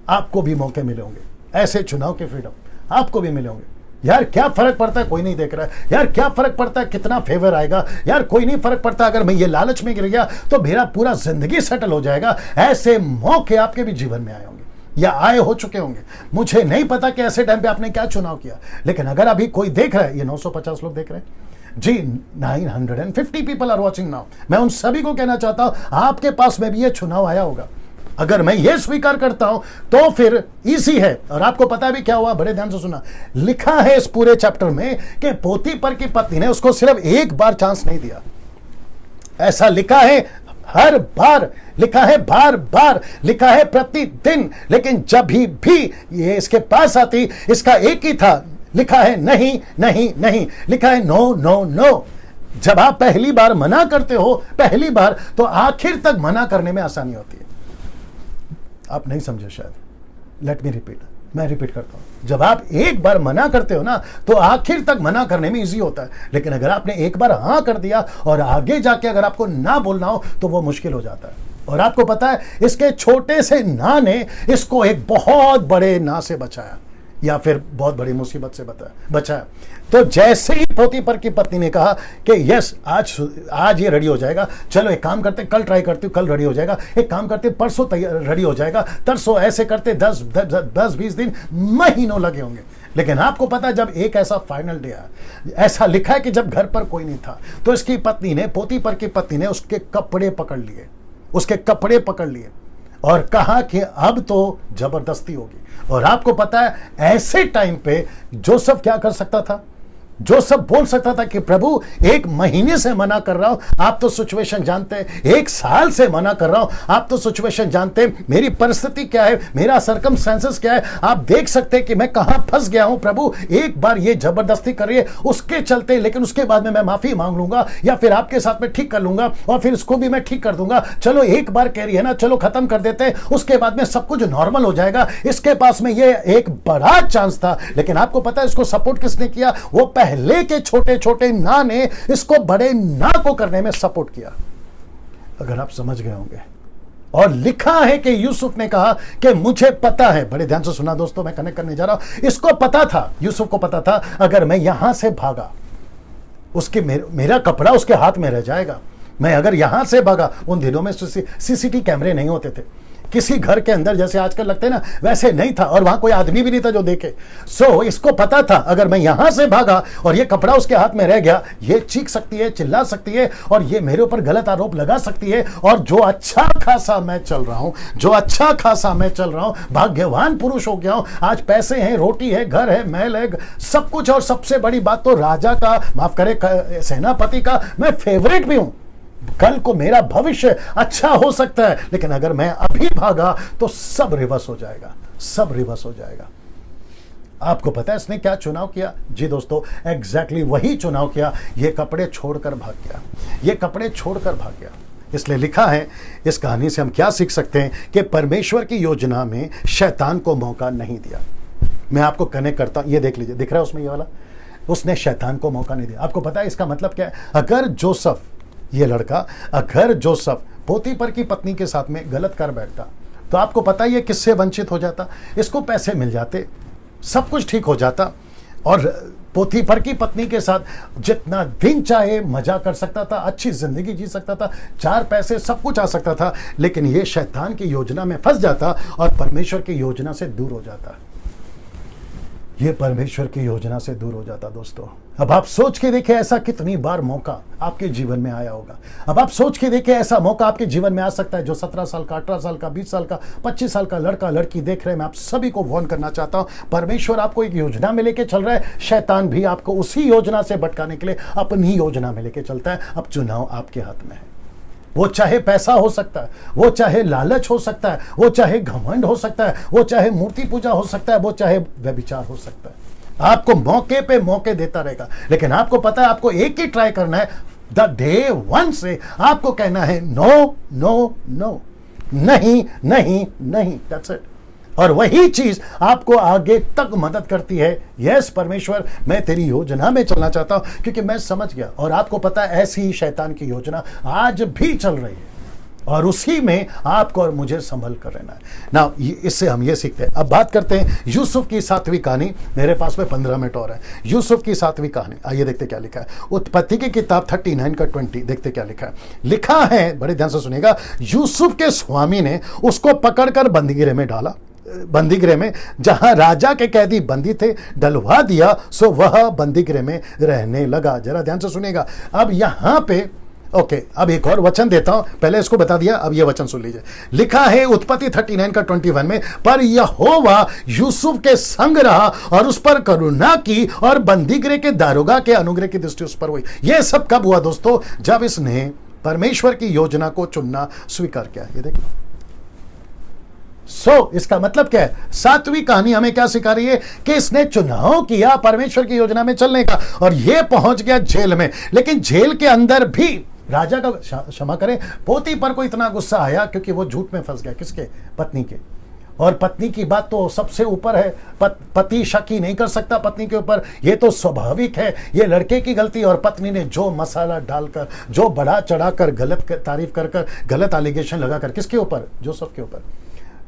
आपको भी मौके मिले होंगे, ऐसे चुनाव के फ्रीडम आपको भी मिले होंगे। यार क्या फर्क पड़ता है, कोई नहीं देख रहा है। यार क्या फर्क पड़ता है कितना फेवर आएगा, यार कोई नहीं फर्क पड़ता अगर मैं ये लालच में गिर गया तो मेरा पूरा जिंदगी सेटल हो जाएगा। ऐसे मौके आपके भी जीवन में आए होंगे या आए हो चुके होंगे। मुझे नहीं पता कि ऐसे टाइम पे आपने क्या चुनाव किया, लेकिन अगर अभी कोई देख रहा है, ये 950 लोग देख रहे हैं जी, 950 पीपल आर वॉचिंग नाउ। मैं उन सभी को कहना चाहता हूं आपके पास में भी ये चुनाव आया होगा। अगर मैं ये स्वीकार करता हूं तो फिर इजी है। और आपको पता भी क्या हुआ, बड़े ध्यान से सुना, लिखा है इस पूरे चैप्टर में कि पोतीफर की पत्नी ने उसको सिर्फ एक बार चांस नहीं दिया। ऐसा लिखा है हर बार, लिखा है बार बार, लिखा है प्रतिदिन। लेकिन जब भी ये इसके पास आती, इसका एक ही था, लिखा है नहीं नहीं नहीं, लिखा है नो नो नो। जब आप पहली बार मना करते हो, पहली बार, तो आखिर तक मना करने में आसानी होती है। आप नहीं समझे शायद, लेट मी रिपीट, मैं रिपीट करता हूं। जब आप एक बार मना करते हो ना, तो आखिर तक मना करने में इजी होता है। लेकिन अगर आपने एक बार हाँ कर दिया और आगे जाके अगर आपको ना बोलना हो तो वो मुश्किल हो जाता है। और आपको पता है इसके छोटे से ना ने इसको एक बहुत बड़े ना से बचाया, या फिर बहुत बड़ी मुसीबत से बचाया। तो जैसे ही पोतीफर की पत्नी ने कहा कि यस, आज ये रेडी हो जाएगा, चलो एक काम करते, कल ट्राई करती हूँ, कल रेडी हो जाएगा, एक काम करते परसों रेडी हो जाएगा, तरसों, ऐसे करते 10-20 दिन, महीनों लगे होंगे। लेकिन आपको पता है जब एक ऐसा फाइनल डे आया, ऐसा लिखा है कि जब घर पर कोई नहीं था, तो इसकी पत्नी ने, पोतीफर की पत्नी ने उसके कपड़े पकड़ लिए, उसके कपड़े पकड़ लिए और कहा कि अब तो जबरदस्ती होगी। और आपको पता है ऐसे टाइम पे जोसेफ क्या कर सकता था? जोसेफ बोल सकता था कि प्रभु 1 महीने से मना कर रहा हूं, आप तो सिचुएशन जानते हैं, 1 साल से मना कर रहा हूं, आप तो सिचुएशन जानते हैं, मेरी परिस्थिति क्या है, मेरा सर्कमस्टेंसेस क्या है, आप देख सकते हैं कि मैं कहां फंस गया हूं। प्रभु एक बार ये जबरदस्ती करिए उसके चलते, लेकिन उसके बाद में मैं माफी मांग लूंगा या फिर आपके साथ में ठीक कर लूंगा और फिर इसको भी मैं ठीक कर दूंगा। चलो एक बार कह रही है ना, चलो खत्म कर देते हैं, उसके बाद में सब कुछ नॉर्मल हो जाएगा। इसके पास में ये एक बड़ा चांस था। लेकिन आपको पता है इसको सपोर्ट किसने किया? वो पहले के छोटे छोटे ना ने इसको बड़े ना को करने में सपोर्ट किया, अगर आप समझ गए होंगे। और लिखा है कि यूसुफ ने कहा कि मुझे पता है, बड़े ध्यान से सुना दोस्तों, मैं कनेक्ट करने जा रहा हूं। इसको पता था, यूसुफ को पता था, अगर मैं यहां से भागा, उसके मेरा कपड़ा उसके हाथ में रह जाएगा। मैं अगर यहां से भागा, उन दिनों में सीसीटीवी कैमरे नहीं होते थे, किसी घर के अंदर जैसे आजकल लगते हैं ना, वैसे नहीं था, और वहां कोई आदमी भी नहीं था जो देखे। सो इसको पता था अगर मैं यहां से भागा और ये कपड़ा उसके हाथ में रह गया, ये चीख सकती है, चिल्ला सकती है और ये मेरे ऊपर गलत आरोप लगा सकती है। और जो अच्छा खासा मैं चल रहा हूं, जो अच्छा खासा मैं चल रहा हूं, भाग्यवान पुरुष हो गया हूं, आज पैसे हैं, रोटी है, घर है, महल है, सब कुछ। और सबसे बड़ी बात तो राजा का, माफ करे, सेनापति का मैं फेवरेट भी हूं। कल को मेरा भविष्य अच्छा हो सकता है। लेकिन अगर मैं अभी भागा तो सब रिवर्स हो जाएगा, सब रिवर्स हो जाएगा। आपको पता है इसने क्या चुनाव किया? जी दोस्तों, एग्जैक्टली वही चुनाव किया। ये कपड़े छोड़कर भाग गया, ये कपड़े छोड़कर भाग गया। इसलिए लिखा है, इस कहानी से हम क्या सीख सकते हैं कि परमेश्वर की योजना में शैतान को मौका नहीं दिया। मैं आपको कनेक्ट करता हूं, ये देख लीजिए, दिख रहा है उसमें ये वाला, उसने शैतान को मौका नहीं दिया। आपको पता है इसका मतलब क्या है? अगर जोसेफ, ये लड़का, अगर जोसेफ पोतीफर की पत्नी के साथ में गलत कर बैठता, तो आपको पता है ये किससे वंचित हो जाता? इसको पैसे मिल जाते, सब कुछ ठीक हो जाता, और पोतीफर की पत्नी के साथ जितना दिन चाहे मजा कर सकता था, अच्छी जिंदगी जी सकता था, 4 पैसे, सब कुछ आ सकता था। लेकिन ये शैतान की योजना में फंस जाता और परमेश्वर की योजना से दूर हो जाता। ये परमेश्वर की योजना से दूर हो जाता दोस्तों। अब आप सोच के देखिए ऐसा कितनी बार मौका आपके जीवन में आया होगा। अब आप सोच के देखिए ऐसा मौका आपके जीवन में आ सकता है। जो 17 साल का, 18 साल का, 20 साल का, 25 साल का लड़का लड़की देख रहे हैं, मैं आप सभी को वार्न करना चाहता हूं, परमेश्वर आपको एक योजना में लेके चल रहा है। शैतान भी आपको उसी योजना से भटकाने के लिए अपनी योजना में लेके चलता है। अब चुनाव आपके हाथ में है। वो चाहे पैसा हो सकता है, वो चाहे लालच हो सकता है, वो चाहे घमंड हो सकता है, वो चाहे मूर्ति पूजा हो सकता है, वो चाहे व्यभिचार हो सकता है। आपको मौके पे मौके देता रहेगा, लेकिन आपको पता है आपको एक ही ट्राई करना है। द डे वन से आपको कहना है नो नो नो, नहीं नहीं नहीं, दैट्स इट। और वही चीज आपको आगे तक मदद करती है। यस परमेश्वर, मैं तेरी योजना में चलना चाहता हूं, क्योंकि मैं समझ गया। और आपको पता है ऐसी ही शैतान की योजना आज भी चल रही है, और उसी में आपको और मुझे संभल कर रहना है ना। इससे हम ये सीखते हैं। अब बात करते हैं यूसुफ की 7वीं कहानी। मेरे पास में 15 मिनट और है। यूसुफ की 7वीं कहानी, आइए देखते क्या लिखा है। उत्पत्ति की किताब 39 का 20, देखते क्या लिखा है। लिखा है, बड़े ध्यान से सुनिएगा, यूसुफ के स्वामी ने उसको पकड़कर बंदीगृह में डाला, बंदीगृह में जहां राजा के कैदी बंदी थे डलवा दिया, सो वह बंदीगृह में रहने लगा। जरा ध्यान से सुनिएगा। अब यहां पे ओके, अब एक और वचन देता हूं, पहले इसको बता दिया, अब यह वचन सुन लीजिए। लिखा है उत्पत्ति 39 का 21 में, पर यहोवा यूसुफ के संग रहा और उस पर करुणा की, और बंदीगृह के दारोगा के अनुग्रह की दृष्टि उस पर हुई। यह सब कब हुआ दोस्तों? जब इसने परमेश्वर की योजना को चुनना स्वीकार किया। ये देखो, इसका मतलब क्या है? 7वीं कहानी हमें क्या सिखा रही है? कि इसने चुनाव किया परमेश्वर की योजना में चलने का, और यह पहुंच गया जेल में। लेकिन जेल के अंदर भी राजा का, क्षमा करें, पोती पर को इतना गुस्सा आया क्योंकि वो झूठ में फंस गया। किसके? पत्नी के। और पत्नी की बात तो सबसे ऊपर है। पति शक ही नहीं कर सकता पत्नी के ऊपर, ये तो स्वाभाविक है। ये लड़के की गलती, और पत्नी ने जो मसाला डालकर, जो बढ़ा चढ़ाकर, गलत तारीफ कर गलत एलिगेशन लगाकर, किसके ऊपर? जोसेफ के ऊपर।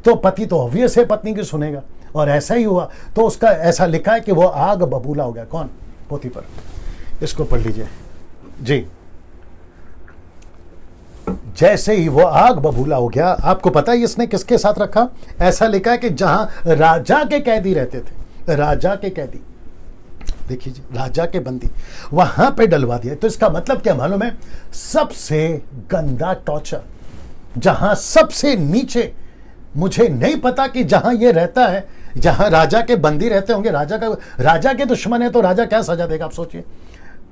तो पति तो ऑब्वियस है पत्नी की सुनेगा, और ऐसा ही हुआ। तो उसका ऐसा लिखा है कि वो आग बबूला हो गया। कौन? पोतीफर। इसको पढ़ लीजिए जी। जैसे ही वो आग बबूला हो गया, आपको पता है इसने किसके साथ रखा? ऐसा लिखा है कि जहां राजा के कैदी रहते थे, राजा के कैदी, देखिए जी, राजा के बंदी, वहां पे डलवा दिया। तो इसका मतलब क्या मालूम है? सबसे गंदा टॉर्चर, जहां सबसे नीचे, मुझे नहीं पता कि जहां ये रहता है, जहां राजा के बंदी रहते होंगे, राजा के दुश्मन है, तो राजा क्या सजा देगा आप सोचिए।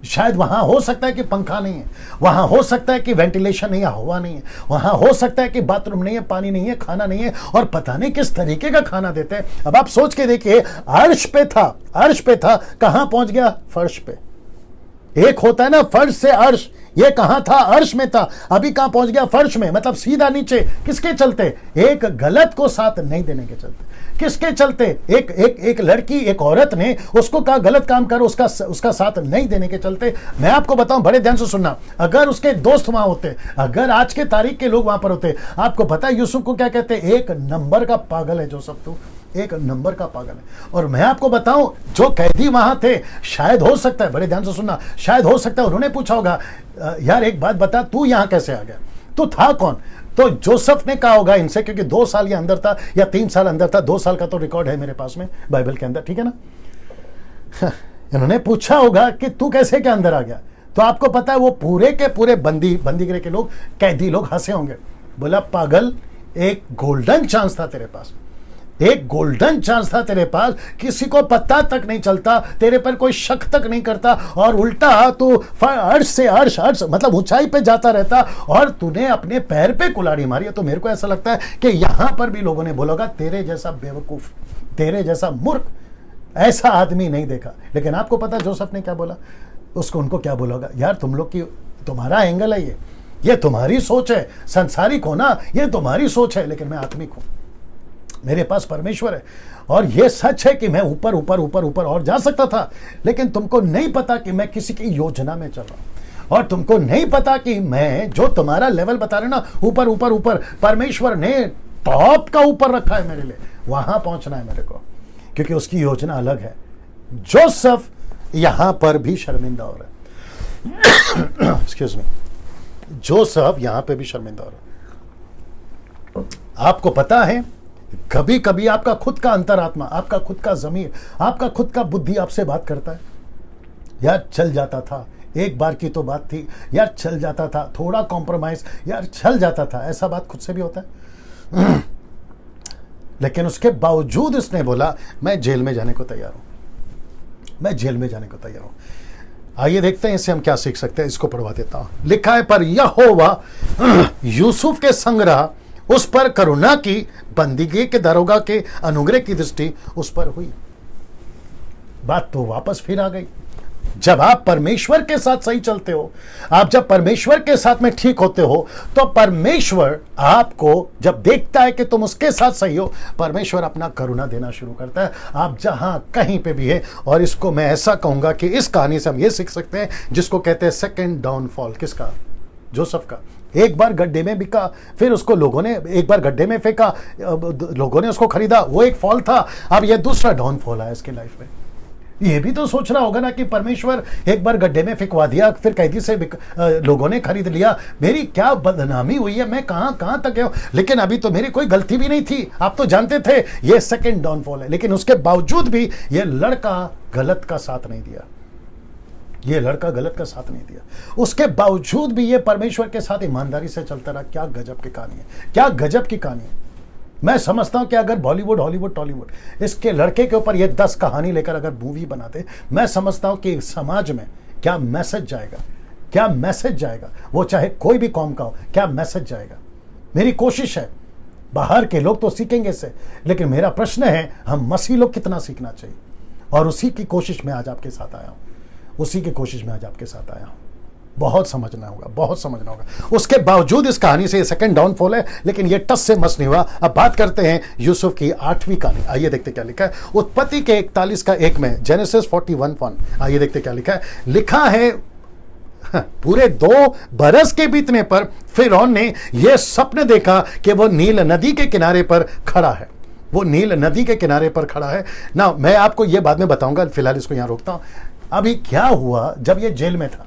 शायद वहां हो सकता है कि पंखा नहीं है, वहां हो सकता है कि वेंटिलेशन नहीं है, हवा नहीं है, वहां हो सकता है कि बाथरूम नहीं है, पानी नहीं है, खाना नहीं है, और पता नहीं किस तरीके का खाना देते हैं। अब आप सोच के देखिए, अर्श पे था, अर्श पे था, कहां पहुंच गया? फर्श पे। एक होता है ना फर्श से अर्श, ये कहां था? अर्श में था, अभी कहां पहुंच गया? फर्श में, मतलब सीधा नीचे। किसके चलते? एक गलत को साथ नहीं देने के चलते। किसके चलते? एक लड़की, एक औरत ने उसको कहा गलत काम कर, उसका साथ नहीं देने के चलते। मैं आपको बताऊं, बड़े ध्यान से सुनना, अगर उसके दोस्त वहां होते, अगर आज के तारीख के लोग वहां पर होते, आपको पता है यूसुफ को क्या कहते? एक नंबर का पागल है जोसेफ, तू एक नंबर का पागल है। और मैं आपको बताऊं, जो कैदी वहां थे, शायद हो सकता है, बड़े ध्यान से सुनना, शायद हो सकता है उन्होंने पूछा होगा, यार एक बात बता, तू यहां कैसे आ गया? तू था कौन? तो जोसेफ ने कहा होगा इनसे, क्योंकि 2 साल ये अंदर था या 3 साल अंदर था, 2 साल का तो रिकॉर्ड है मेरे पास में बाइबल के अंदर, ठीक है ना। इन्होंने पूछा होगा कि तू कैसे क्या अंदर आ गया? तो आपको पता है वो पूरे के पूरे बंदीगृह के लोग, कैदी लोग हंसे होंगे। बोला पागल, एक गोल्डन चांस था तेरे पास, एक गोल्डन चांस था तेरे पास, किसी को पता तक नहीं चलता, तेरे पर कोई शक तक नहीं करता, और उल्टा तू अर्श से अर्श मतलब ऊंचाई पे जाता रहता, और तूने अपने पैर पे कुल्हाड़ी मारी। तो मेरे को ऐसा लगता है कि यहां पर भी लोगों ने बोला तेरे जैसा बेवकूफ, तेरे जैसा मूर्ख, ऐसा आदमी नहीं देखा। लेकिन आपको पता जोसेफ ने क्या बोला? उनको क्या बोला? यार तुम लोग की, तुम्हारा एंगल है ये तुम्हारी सोच है, संसारिक हो ना, ये तुम्हारी सोच है, लेकिन मैं आत्मिक हूं, मेरे पास परमेश्वर है। और यह सच है कि मैं ऊपर ऊपर ऊपर ऊपर और जा सकता था, लेकिन तुमको नहीं पता कि मैं किसी की योजना में चल रहा हूं, और तुमको नहीं पता कि मैं जो तुम्हारा लेवल बता रहे ना, ऊपर ऊपर ऊपर, परमेश्वर ने टॉप का ऊपर रखा है मेरे लिए, वहां पहुंचना है मेरे को, क्योंकि उसकी योजना अलग है। जोसेफ यहां पर भी शर्मिंदा हो रहा है। एक्सक्यूज मी, जोसेफ यहां पे भी शर्मिंदा हो रहा है। आपको पता है कभी कभी आपका खुद का अंतरात्मा, आपका खुद का ज़मीर, आपका खुद का बुद्धि आपसे बात करता है, यार चल जाता था, एक बार की तो बात थी, यार चल जाता था, थोड़ा कॉम्प्रोमाइज, यार चल जाता था। ऐसा बात खुद से भी होता है। लेकिन उसके बावजूद इसने बोला मैं जेल में जाने को तैयार हूं, मैं जेल में जाने को तैयार हूं। आइए देखते हैं इससे हम क्या सीख सकते हैं। इसको पढ़वा देता हूं। लिखा है, पर यहोवा यूसुफ के संग रहा, उस पर करुणा की, बंदीगी के दरोगा के अनुग्रह की दृष्टि उस पर हुई। बात तो वापस फिर आ गई। जब आप परमेश्वर के साथ सही चलते हो, आप जब परमेश्वर के साथ में ठीक होते हो, तो परमेश्वर आपको जब देखता है कि तुम उसके साथ सही हो, परमेश्वर अपना करुणा देना शुरू करता है, आप जहां कहीं पे भी है। और इसको मैं ऐसा कहूंगा कि इस कहानी से हम ये सीख सकते हैं, जिसको कहते हैं सेकंड डाउनफॉल। किसका? जोसेफ का। एक बार गड्ढे में बिका, फिर उसको लोगों ने एक बार गड्ढे में फेंका, लोगों ने उसको खरीदा, वो एक फॉल था। अब ये दूसरा डाउनफॉल है इसकी लाइफ में। ये भी तो सोचना होगा ना कि परमेश्वर एक बार गड्ढे में फेंकवा दिया, फिर कैदी से लोगों ने खरीद लिया, मेरी क्या बदनामी हुई है, मैं कहां तक गया, लेकिन अभी तो मेरी कोई गलती भी नहीं थी। आप तो जानते थे ये सेकंड डाउनफॉल है। लेकिन उसके बावजूद भी ये लड़का गलत का साथ नहीं दिया, ये लड़का गलत का साथ नहीं दिया। उसके बावजूद भी ये परमेश्वर के साथ ईमानदारी से चलता रहा। क्या गजब की कहानी है, क्या गजब की कहानी है। मैं समझता हूं कि अगर बॉलीवुड, हॉलीवुड, टॉलीवुड इसके लड़के के ऊपर ये 10 कहानी लेकर अगर मूवी बनाते, मैं समझता हूं कि समाज में क्या मैसेज जाएगा, क्या मैसेज जाएगा। वो चाहे कोई भी कौम का हो, क्या मैसेज जाएगा। मेरी कोशिश है, बाहर के लोग तो सीखेंगे इससे, लेकिन मेरा प्रश्न है हम मसीह लोग कितना सीखना चाहिए। और उसी की कोशिश में आज आपके साथ आया हूं, उसी की कोशिश में आज आपके साथ आया हूं। बहुत समझना होगा, बहुत समझना होगा। उसके बावजूद इस कहानी से सेकंड डाउनफॉल है, लेकिन ये टस से मस नहीं हुआ। अब बात करते हैं यूसुफ की 8वीं कहानी। आइए देखते क्या लिखा है उत्पत्ति के 41 का 1 में, जेनेसिस 41:1। आइए देखते क्या लिखा है। लिखा है, पूरे 2 बरस के बीतने पर फिरौन ने यह सपने देखा कि वो नील नदी के किनारे पर खड़ा है। वो नील नदी के किनारे पर खड़ा है ना। मैं आपको यह बाद में बताऊंगा, फिलहाल इसको यहां रोकता हूं। अभी क्या हुआ, जब ये जेल में था,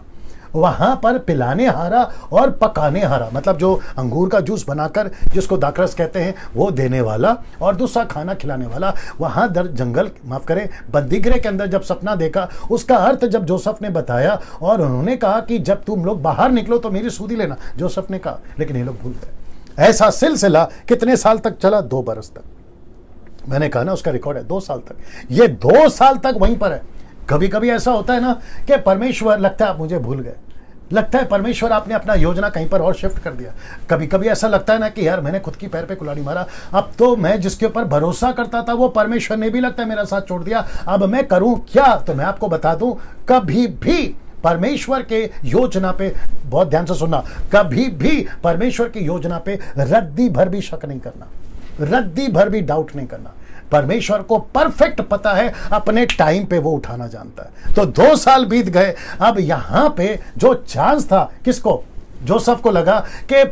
वहां पर पिलाने हारा और पकाने हारा, मतलब जो अंगूर का जूस बनाकर, जिसको दाकरस कहते हैं, वो देने वाला, और दूसरा खाना खिलाने वाला, वहां जंगल, माफ करें, बंदीगृह के अंदर जब सपना देखा, उसका अर्थ जब जोसेफ ने बताया, और उन्होंने कहा कि जब तुम लोग बाहर निकलो तो मेरी सूदी लेना, जोसेफ ने कहा, लेकिन ये लोग भूल गए। ऐसा सिलसिला कितने साल तक चला? 2 बरस तक। मैंने कहा ना, उसका रिकॉर्ड है 2 साल तक। ये 2 साल तक वहीं पर है। कभी कभी ऐसा होता है ना कि परमेश्वर, लगता है आप मुझे भूल गए, लगता है परमेश्वर आपने अपना योजना कहीं पर और शिफ्ट कर दिया। कभी कभी ऐसा लगता है ना कि यार मैंने खुद की पैर पे कुल्हाड़ी मारा, अब तो मैं जिसके ऊपर भरोसा करता था वो परमेश्वर ने भी, लगता है, मेरा साथ छोड़ दिया, अब मैं करूं क्या? तो मैं आपको बता दूं, कभी भी परमेश्वर के योजना पे, बहुत ध्यान से सुनना, कभी भी परमेश्वर की योजना पे रद्दी भर भी शक नहीं करना, रद्दी भर भी डाउट नहीं करना। परमेश्वर को परफेक्ट पता है, अपने टाइम पे वो उठाना जानता है। तो 2 साल बीत गए। अब यहां पे जो चांस था, किसको? जोसेफ को लगा कि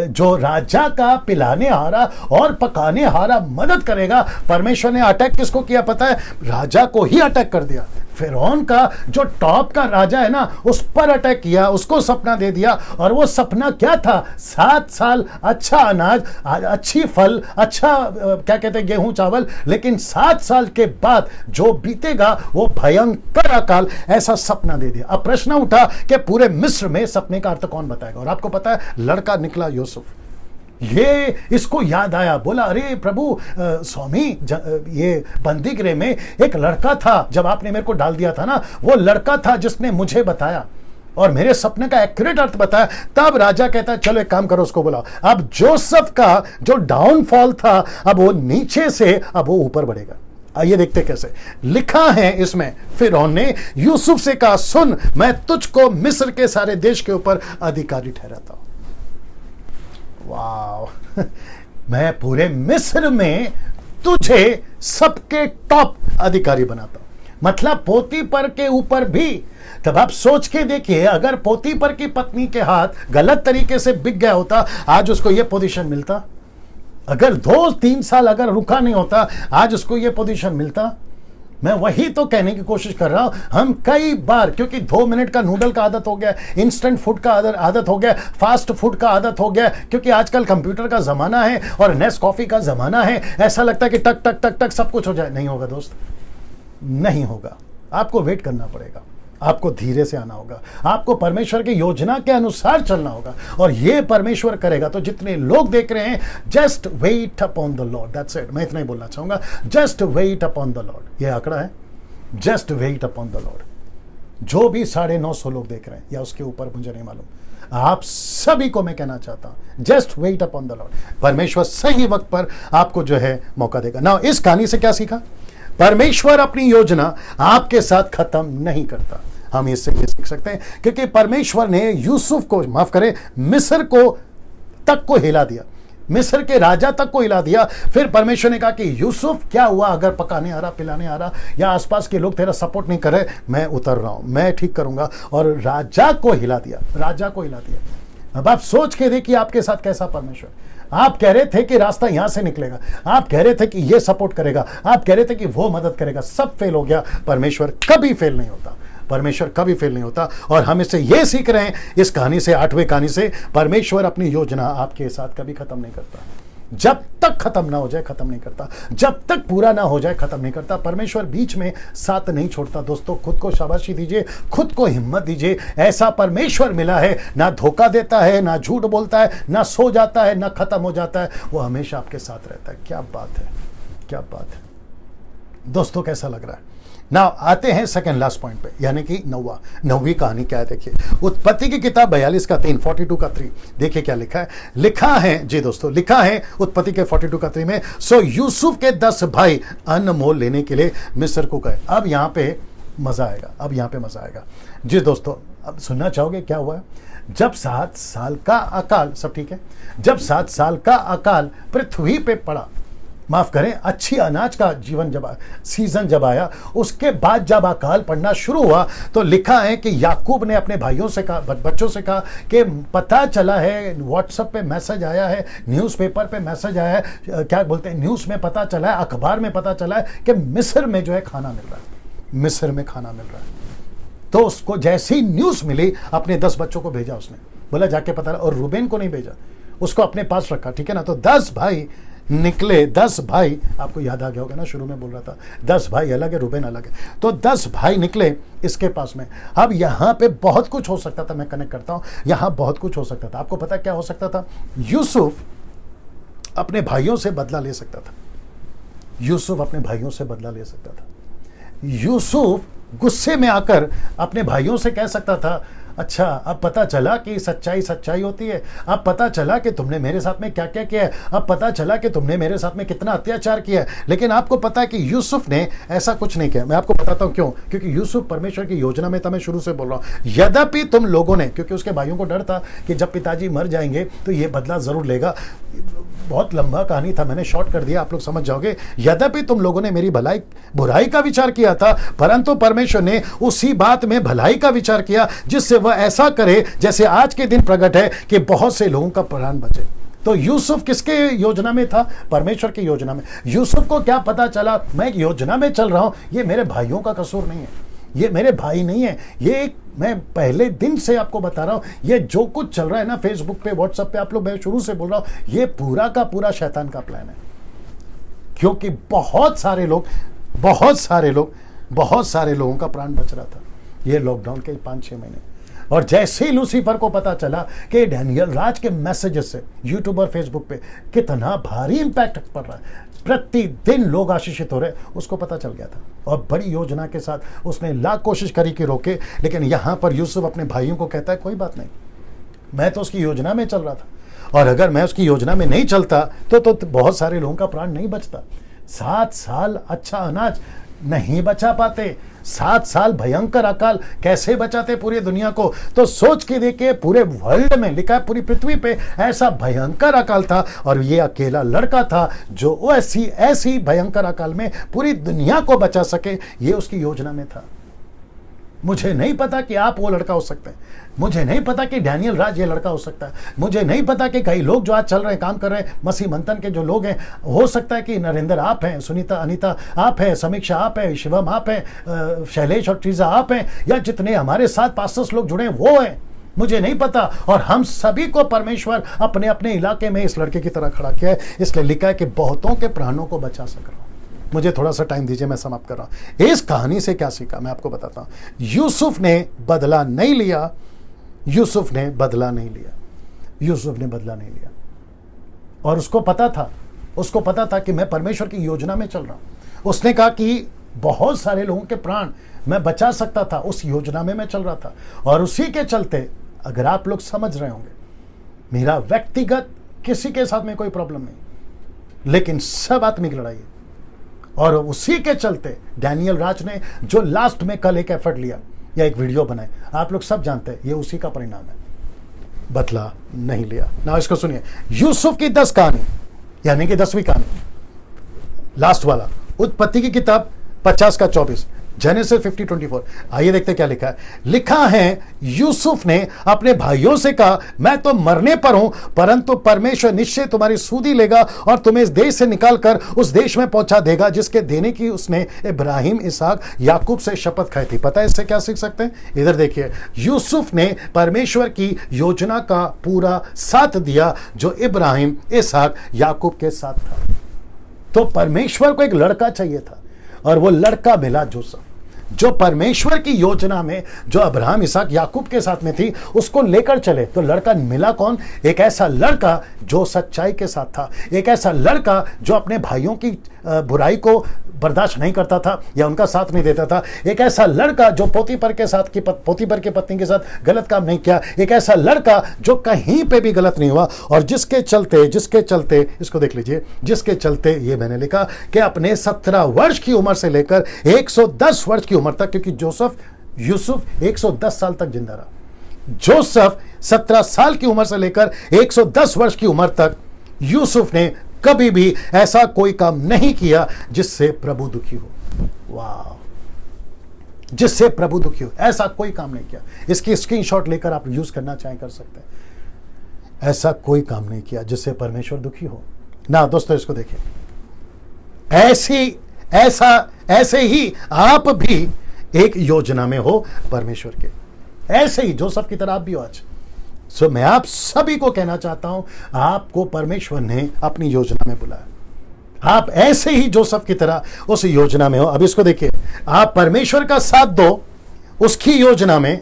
जो राजा का पिलाने हारा और पकाने हारा मदद करेगा। परमेश्वर ने अटैक किसको किया पता है? राजा को ही अटैक कर दिया। फिरौन का जो टॉप का राजा है ना, उस पर अटैक किया, उसको सपना दे दिया। और वो सपना क्या था? 7 साल अच्छा अनाज, अच्छी फल, अच्छा क्या कहते हैं, गेहूं चावल। लेकिन 7 साल के बाद जो बीतेगा वो भयंकर अकाल, ऐसा सपना दे दिया। अब प्रश्न उठा कि पूरे मिस्र में सपने का अर्थ कौन बताएगा? और आपको पता है, लड़का निकला यूसुफ। ये इसको याद आया, बोला अरे प्रभु, स्वामी, ये बंदीगृह में एक लड़का था, जब आपने मेरे को डाल दिया था ना, वो लड़का था जिसने मुझे बताया और मेरे सपने का एक्यूरेट अर्थ बताया। तब राजा कहता है चलो एक काम करो, उसको बुलाओ। अब जोसेफ का जो डाउनफॉल था, अब वो नीचे से अब वो ऊपर बढ़ेगा। आइए देखते कैसे लिखा है इसमें। फिरौन ने यूसुफ से कहा, सुन, मैं तुझको मिस्र के सारे देश के ऊपर अधिकारी ठहराता हूं। वाह, मैं पूरे मिस्र में तुझे सबके टॉप अधिकारी बनाता हूं। मतलब पोतीपर के ऊपर भी। तब आप सोच के देखिए, अगर पोतीपर की पत्नी के हाथ गलत तरीके से बिक गया होता, आज उसको यह पोजीशन मिलता? अगर 2-3 साल अगर रुका नहीं होता, आज उसको यह पोजीशन मिलता? मैं वही तो कहने की कोशिश कर रहा हूं। हम कई बार, क्योंकि 2 मिनट का नूडल का आदत हो गया, इंस्टेंट फूड का आदत हो गया, फास्ट फूड का आदत हो गया, क्योंकि आजकल कंप्यूटर का जमाना है और नेस कॉफी का जमाना है, ऐसा लगता है कि टक टक टक टक सब कुछ हो जाए। नहीं होगा दोस्त, नहीं होगा। आपको वेट करना पड़ेगा, आपको धीरे से आना होगा, आपको परमेश्वर की योजना के अनुसार चलना होगा, और ये परमेश्वर करेगा। तो जितने लोग देख रहे हैं, just weight upon the Lord, that's it. मैं इतना ही बोलना चाहूंगा, just weight upon the Lord. ये आंकड़ा है, just weight upon the Lord. जो भी 950 लोग देख रहे हैं या उसके ऊपर, मुझे नहीं मालूम, आप सभी को मैं कहना चाहता हूं, just weight upon the Lord. परमेश्वर सही वक्त पर आपको जो है मौका देगा ना। इस कहानी से क्या सीखा? परमेश्वर अपनी योजना आपके साथ खत्म नहीं करता। हम इससे ये सीख सकते हैं, क्योंकि परमेश्वर ने यूसुफ को, माफ करें, मिस्र को हिला दिया, मिस्र के राजा तक को हिला दिया। फिर परमेश्वर ने कहा कि यूसुफ क्या हुआ, अगर पकाने आ रहा, पिलाने आ रहा, या आसपास के लोग तेरा सपोर्ट नहीं कर रहे, मैं उतर रहा हूं, मैं ठीक करूंगा। और राजा को हिला दिया, राजा को हिला दिया। अब आप सोच के देखिए आपके साथ कैसा परमेश्वर। आप कह रहे थे कि रास्ता यहां से निकलेगा, आप कह रहे थे कि ये सपोर्ट करेगा, आप कह रहे थे कि वो मदद करेगा, सब फेल हो गया। परमेश्वर कभी फेल नहीं होता, परमेश्वर कभी फेल नहीं होता। और हम इससे ये सीख रहे हैं इस कहानी से, 8वें कहानी से, परमेश्वर अपनी योजना आपके साथ कभी खत्म नहीं करता। जब तक खत्म ना हो जाए खत्म नहीं करता, जब तक पूरा ना हो जाए खत्म नहीं करता। परमेश्वर बीच में साथ नहीं छोड़ता। दोस्तों, खुद को शाबाशी दीजिए, खुद को हिम्मत दीजिए। ऐसा परमेश्वर मिला है, ना धोखा देता है, ना झूठ बोलता है, ना सो जाता है, ना खत्म हो जाता है, वो हमेशा आपके साथ रहता है। क्या बात है, क्या बात है दोस्तों, कैसा लग रहा है ना। आते हैं सेकंड लास्ट पॉइंट पे, यानी कि नौवीं कहानी क्या है। देखिए, उत्पत्ति की किताब 42 का 3, 42 का 3। देखिए क्या लिखा है, लिखा है जी दोस्तों, लिखा है उत्पत्ति के 42 का 3 में, सो यूसुफ के 10 भाई अन्न मोल लेने के लिए मिस्र को गए। अब यहाँ पे मजा आएगा, अब यहाँ पे मजा आएगा जी दोस्तों। अब सुनना चाहोगे क्या हुआ? जब 7 साल का अकाल, सब ठीक है, जब 7 साल का अकाल पृथ्वी पे पड़ा, माफ करें, अच्छी अनाज का सीजन जब आया, उसके बाद जब अकाल पड़ना शुरू हुआ, तो लिखा है कि याकूब ने अपने भाइयों से कहा, बच्चों से कहा कि पता चला है, व्हाट्सएप पे मैसेज आया है, न्यूज़पेपर पे मैसेज आया है, क्या बोलते हैं, न्यूज़ में पता चला है, अखबार में पता चला है कि मिस्र में जो है खाना मिल रहा है, मिस्र में खाना मिल रहा है। तो उसको जैसी ही न्यूज़ मिली, अपने 10 बच्चों को भेजा उसने, बोला जाके पता, और रूबेन को नहीं भेजा, उसको अपने पास रखा, ठीक है ना। तो 10 भाई निकले, 10 भाई, आपको याद आ गया होगा ना, शुरू में बोल रहा था 10 भाई अलग है, रूबेन अलग है। तो 10 भाई निकले इसके पास में। अब यहाँ पे बहुत कुछ हो सकता था, मैं कनेक्ट करता हूँ, यहाँ बहुत कुछ हो सकता था। आपको पता क्या हो सकता था? यूसुफ अपने भाइयों से बदला ले सकता था, यूसुफ अपने भाइयों से बदला ले सकता था। यूसुफ गुस्से में आकर अपने भाइयों से कह सकता था, अच्छा अब पता चला कि सच्चाई सच्चाई होती है, अब पता चला कि तुमने मेरे साथ में क्या क्या किया है, अब पता चला कि तुमने मेरे साथ में कितना अत्याचार किया है। लेकिन आपको पता है कि यूसुफ ने ऐसा कुछ नहीं किया। मैं आपको बताता हूं क्यों, क्योंकि यूसुफ परमेश्वर की योजना में था। मैं शुरू से बोल रहा हूं, यद्यपि तुम लोगों ने, क्योंकि उसके भाइयों को डर था कि जब पिताजी मर जाएंगे तो ये बदला जरूर लेगा। बहुत लंबा कहानी था, मैंने शॉर्ट कर दिया, आप लोग समझ जाओगे। यद्यपि तुम लोगों ने मेरी बुराई का विचार किया था, परंतु परमेश्वर ने उसी बात में भलाई का विचार किया, जिससे वह ऐसा करे जैसे आज के दिन प्रकट है कि बहुत से लोगों का प्राण बचे। तो यूसुफ किसके योजना में था? परमेश्वर की योजना में। यूसुफ को क्या पता चला, मैं एक योजना में चल रहा हूं, ये मेरे भाइयों का कसूर नहीं है, ये मेरे भाई नहीं है, ये मैं पहले दिन से आपको बता रहा हूं, ये जो कुछ चल रहा है ना फेसबुक पे, व्हाट्सएप पे, आप लोग, मैं शुरू से बोल रहा हूं, ये पूरा का पूरा शैतान का प्लान है। क्योंकि बहुत सारे लोगों का प्राण बच रहा था ये लॉकडाउन के 5-6 महीने। और जैसे ही लूसीफर को पता चला कि डैनियल राज के मैसेजेस से यूट्यूबर, फेसबुक पे कितना भारी इंपैक्ट पड़ रहा है, प्रतिदिन लोग आशीषित हो रहे, उसको पता चल गया था। और बड़ी योजना के साथ उसने लाख कोशिश करी कि रोके, लेकिन यहां पर यूसुफ अपने भाइयों को कहता है, कोई बात नहीं, मैं तो उसकी योजना में चल रहा था, और अगर मैं उसकी योजना में नहीं चलता तो बहुत सारे लोगों का प्राण नहीं बचता। 7 साल अच्छा अनाज नहीं बचा पाते, 7 साल भयंकर अकाल कैसे बचाते पूरी दुनिया को? तो सोच के देखिए, पूरे वर्ल्ड में लिखा है, पूरी पृथ्वी पे ऐसा भयंकर अकाल था, और ये अकेला लड़का था जो ऐसी भयंकर अकाल में पूरी दुनिया को बचा सके। ये उसकी योजना में था, मुझे नहीं पता कि आप वो लड़का हो सकते हैं, मुझे नहीं पता कि डैनियल राज ये लड़का हो सकता है, मुझे नहीं पता कि कई लोग जो आज चल रहे हैं, काम कर रहे हैं, मसीह मंथन के जो लोग हैं, हो सकता है कि नरेंद्र आप हैं, सुनीता अनीता आप हैं, समीक्षा आप हैं, शिवम आप हैं, शैलेश और ट्रीजा आप हैं, या जितने हमारे साथ पास्टर्स लोग जुड़े हैं वो हैं, मुझे नहीं पता। और हम सभी को परमेश्वर अपने अपने इलाके में इस लड़के की तरह खड़ा किया है, इसलिए लिखा है कि बहुतों के प्राणों को बचा सक रहा हूं। मुझे थोड़ा सा टाइम दीजिए, मैं समाप्त कर रहा हूं। इस कहानी से क्या सीखा मैं आपको बताता हूं। यूसुफ ने बदला नहीं लिया, यूसुफ ने बदला नहीं लिया, यूसुफ ने बदला नहीं लिया। और उसको पता था कि मैं परमेश्वर की योजना में चल रहा हूं। उसने कहा कि बहुत सारे लोगों के प्राण मैं बचा सकता था, उस योजना में मैं चल रहा था। और उसी के चलते, अगर आप लोग समझ रहे होंगे, मेरा व्यक्तिगत किसी के साथ में कोई प्रॉब्लम नहीं, लेकिन सब आत्मिक लड़ाई है। और उसी के चलते डैनियल राज ने जो लास्ट में कल एक एफर्ट लिया या एक वीडियो बनाए, आप लोग सब जानते हैं, ये उसी का परिणाम है, बदला नहीं लिया ना। इसको सुनिए, यूसुफ की 10 कहानी, यानी कि 10वीं कहानी, लास्ट वाला, उत्पत्ति की किताब 50 का 24, जेनेसिस 50:24। आइए देखते क्या लिखा है। लिखा है, यूसुफ ने अपने भाइयों से कहा, मैं तो मरने पर हूं, परंतु परमेश्वर निश्चय तुम्हारी सूधी लेगा और तुम्हें इस देश से निकालकर उस देश में पहुंचा देगा जिसके देने की उसने इब्राहिम, इसहाक, याकूब से शपथ खाई थी। पता है इससे क्या सीख सकते हैं? इधर देखिए, यूसुफ ने परमेश्वर की योजना का पूरा साथ दिया जो इब्राहिम, इसहाक, याकूब के साथ था। तो परमेश्वर को एक लड़का चाहिए था और वो लड़का मिला जोसेफ, जो परमेश्वर की योजना में जो अब्राहम, इसहाक, याकूब के साथ में थी, उसको लेकर चले। तो लड़का मिला कौन? एक ऐसा लड़का जो सच्चाई के साथ था, एक ऐसा लड़का जो अपने भाइयों की बुराई को बर्दाश्त नहीं करता था या उनका साथ नहीं देता था, एक ऐसा लड़का जो पोतीपर की पत्नी के साथ गलत काम नहीं किया, एक ऐसा लड़का जो कहीं पे भी गलत नहीं हुआ, और जिसके चलते इसको देख लीजिए, जिसके चलते ये मैंने लिखा कि अपने 17 वर्ष की उम्र से लेकर 110 वर्ष की उम्र तक, क्योंकि यूसुफ 110 साल तक जिंदा रहा, जोसेफ 17 साल की उम्र से लेकर 110 वर्ष की उम्र तक यूसुफ ने कभी भी ऐसा कोई काम नहीं किया जिससे प्रभु दुखी हो। वाह, जिससे प्रभु दुखी हो, ऐसा कोई काम नहीं किया। इसकी स्क्रीनशॉट लेकर आप यूज करना चाहें कर सकते हैं। ऐसा कोई काम नहीं किया जिससे परमेश्वर दुखी हो ना। दोस्तों इसको देखिए, ऐसे ही आप भी एक योजना में हो परमेश्वर के, ऐसे ही जोसेफ की तरह आप भी हो आज। सो मैं आप सभी को कहना चाहता हूं, आपको परमेश्वर ने अपनी योजना में बुलाया। आप ऐसे ही जोसेफ की तरह उस योजना में हो। अब इसको देखिए, आप परमेश्वर का साथ दो उसकी योजना में,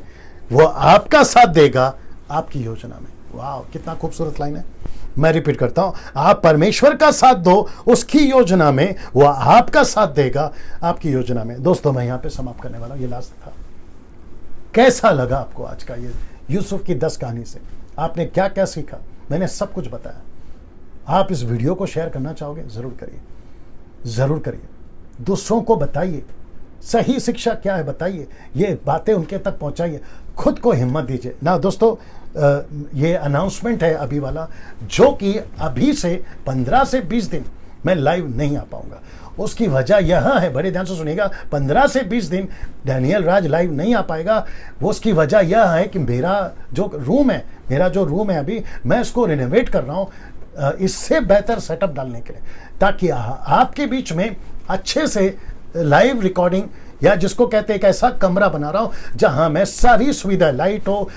वो आपका साथ देगा आपकी योजना में। वाह, कितना खूबसूरत लाइन है। मैं रिपीट करता हूं, आप परमेश्वर का साथ दो उसकी योजना में, वो आपका साथ देगा आपकी योजना में। दोस्तों मैं यहां पे समाप्त करने वाला हूं, ये लास्ट था। कैसा लगा आपको आज का ये यूसुफ की 10 कहानी से? आपने क्या क्या सीखा? मैंने सब कुछ बताया। आप इस वीडियो को शेयर करना चाहोगे? जरूर करिए, जरूर करिए। दूसरों को बताइए, सही शिक्षा क्या है बताइए, ये बातें उनके तक पहुंचाइए। खुद को हिम्मत दीजिए ना। दोस्तों ये अनाउंसमेंट है अभी वाला, जो कि अभी से 15 से 20 दिन मैं लाइव नहीं आ पाऊंगा। उसकी वजह यह है, बड़े ध्यान से सुनिएगा, 15 से 20 दिन डैनियल राज लाइव नहीं आ पाएगा। वो उसकी वजह यह है कि मेरा जो रूम है अभी, मैं इसको रिनोवेट कर रहा हूँ इससे बेहतर सेटअप डालने के लिए, ताकि आपके बीच में अच्छे से लाइव रिकॉर्डिंग, या जिसको कहते हैं एक ऐसा कमरा बना रहा हूं जहां मैं सारी सुविधा, लाइट हो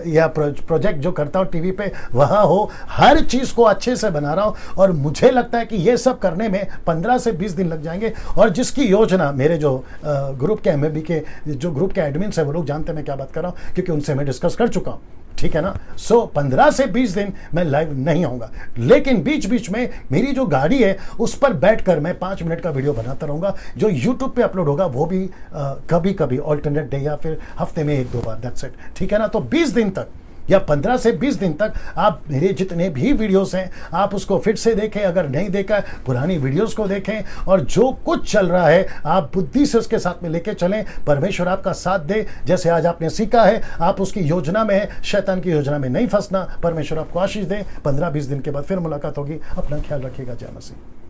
या प्रोजेक्ट जो करता हूं टीवी पे वहां हो, हर चीज को अच्छे से बना रहा हूं। और मुझे लगता है कि ये सब करने में 15 से 20 दिन लग जाएंगे। और जिसकी योजना मेरे जो ग्रुप के MAB के जो ग्रुप के एडमिन्स है वो लोग जानते हैं मैं क्या बात कर रहा हूं, क्योंकि उनसे मैं डिस्कस कर चुका हूं। ठीक है ना। सो 15 से 20 दिन मैं लाइव नहीं आऊंगा, लेकिन बीच बीच में मेरी जो गाड़ी है उस पर बैठकर मैं 5 मिनट का वीडियो बनाता रहूंगा, जो यूट्यूब पे अपलोड होगा, वो भी कभी कभी ऑल्टरनेट डे या फिर हफ्ते में 1-2 बार, दैट्स इट। ठीक है ना। तो 20 दिन तक या 15 से 20 दिन तक आप मेरे जितने भी वीडियोस हैं आप उसको फिर से देखें, अगर नहीं देखा पुरानी वीडियोस को देखें, और जो कुछ चल रहा है आप बुद्धि से उसके साथ में लेके चलें। परमेश्वर आपका साथ दे, जैसे आज आपने सीखा है, आप उसकी योजना में है, शैतान की योजना में नहीं फंसना। परमेश्वर आपको आशीष दे। 15-20 दिन के बाद फिर मुलाकात होगी। अपना ख्याल रखिएगा। जय मसीह।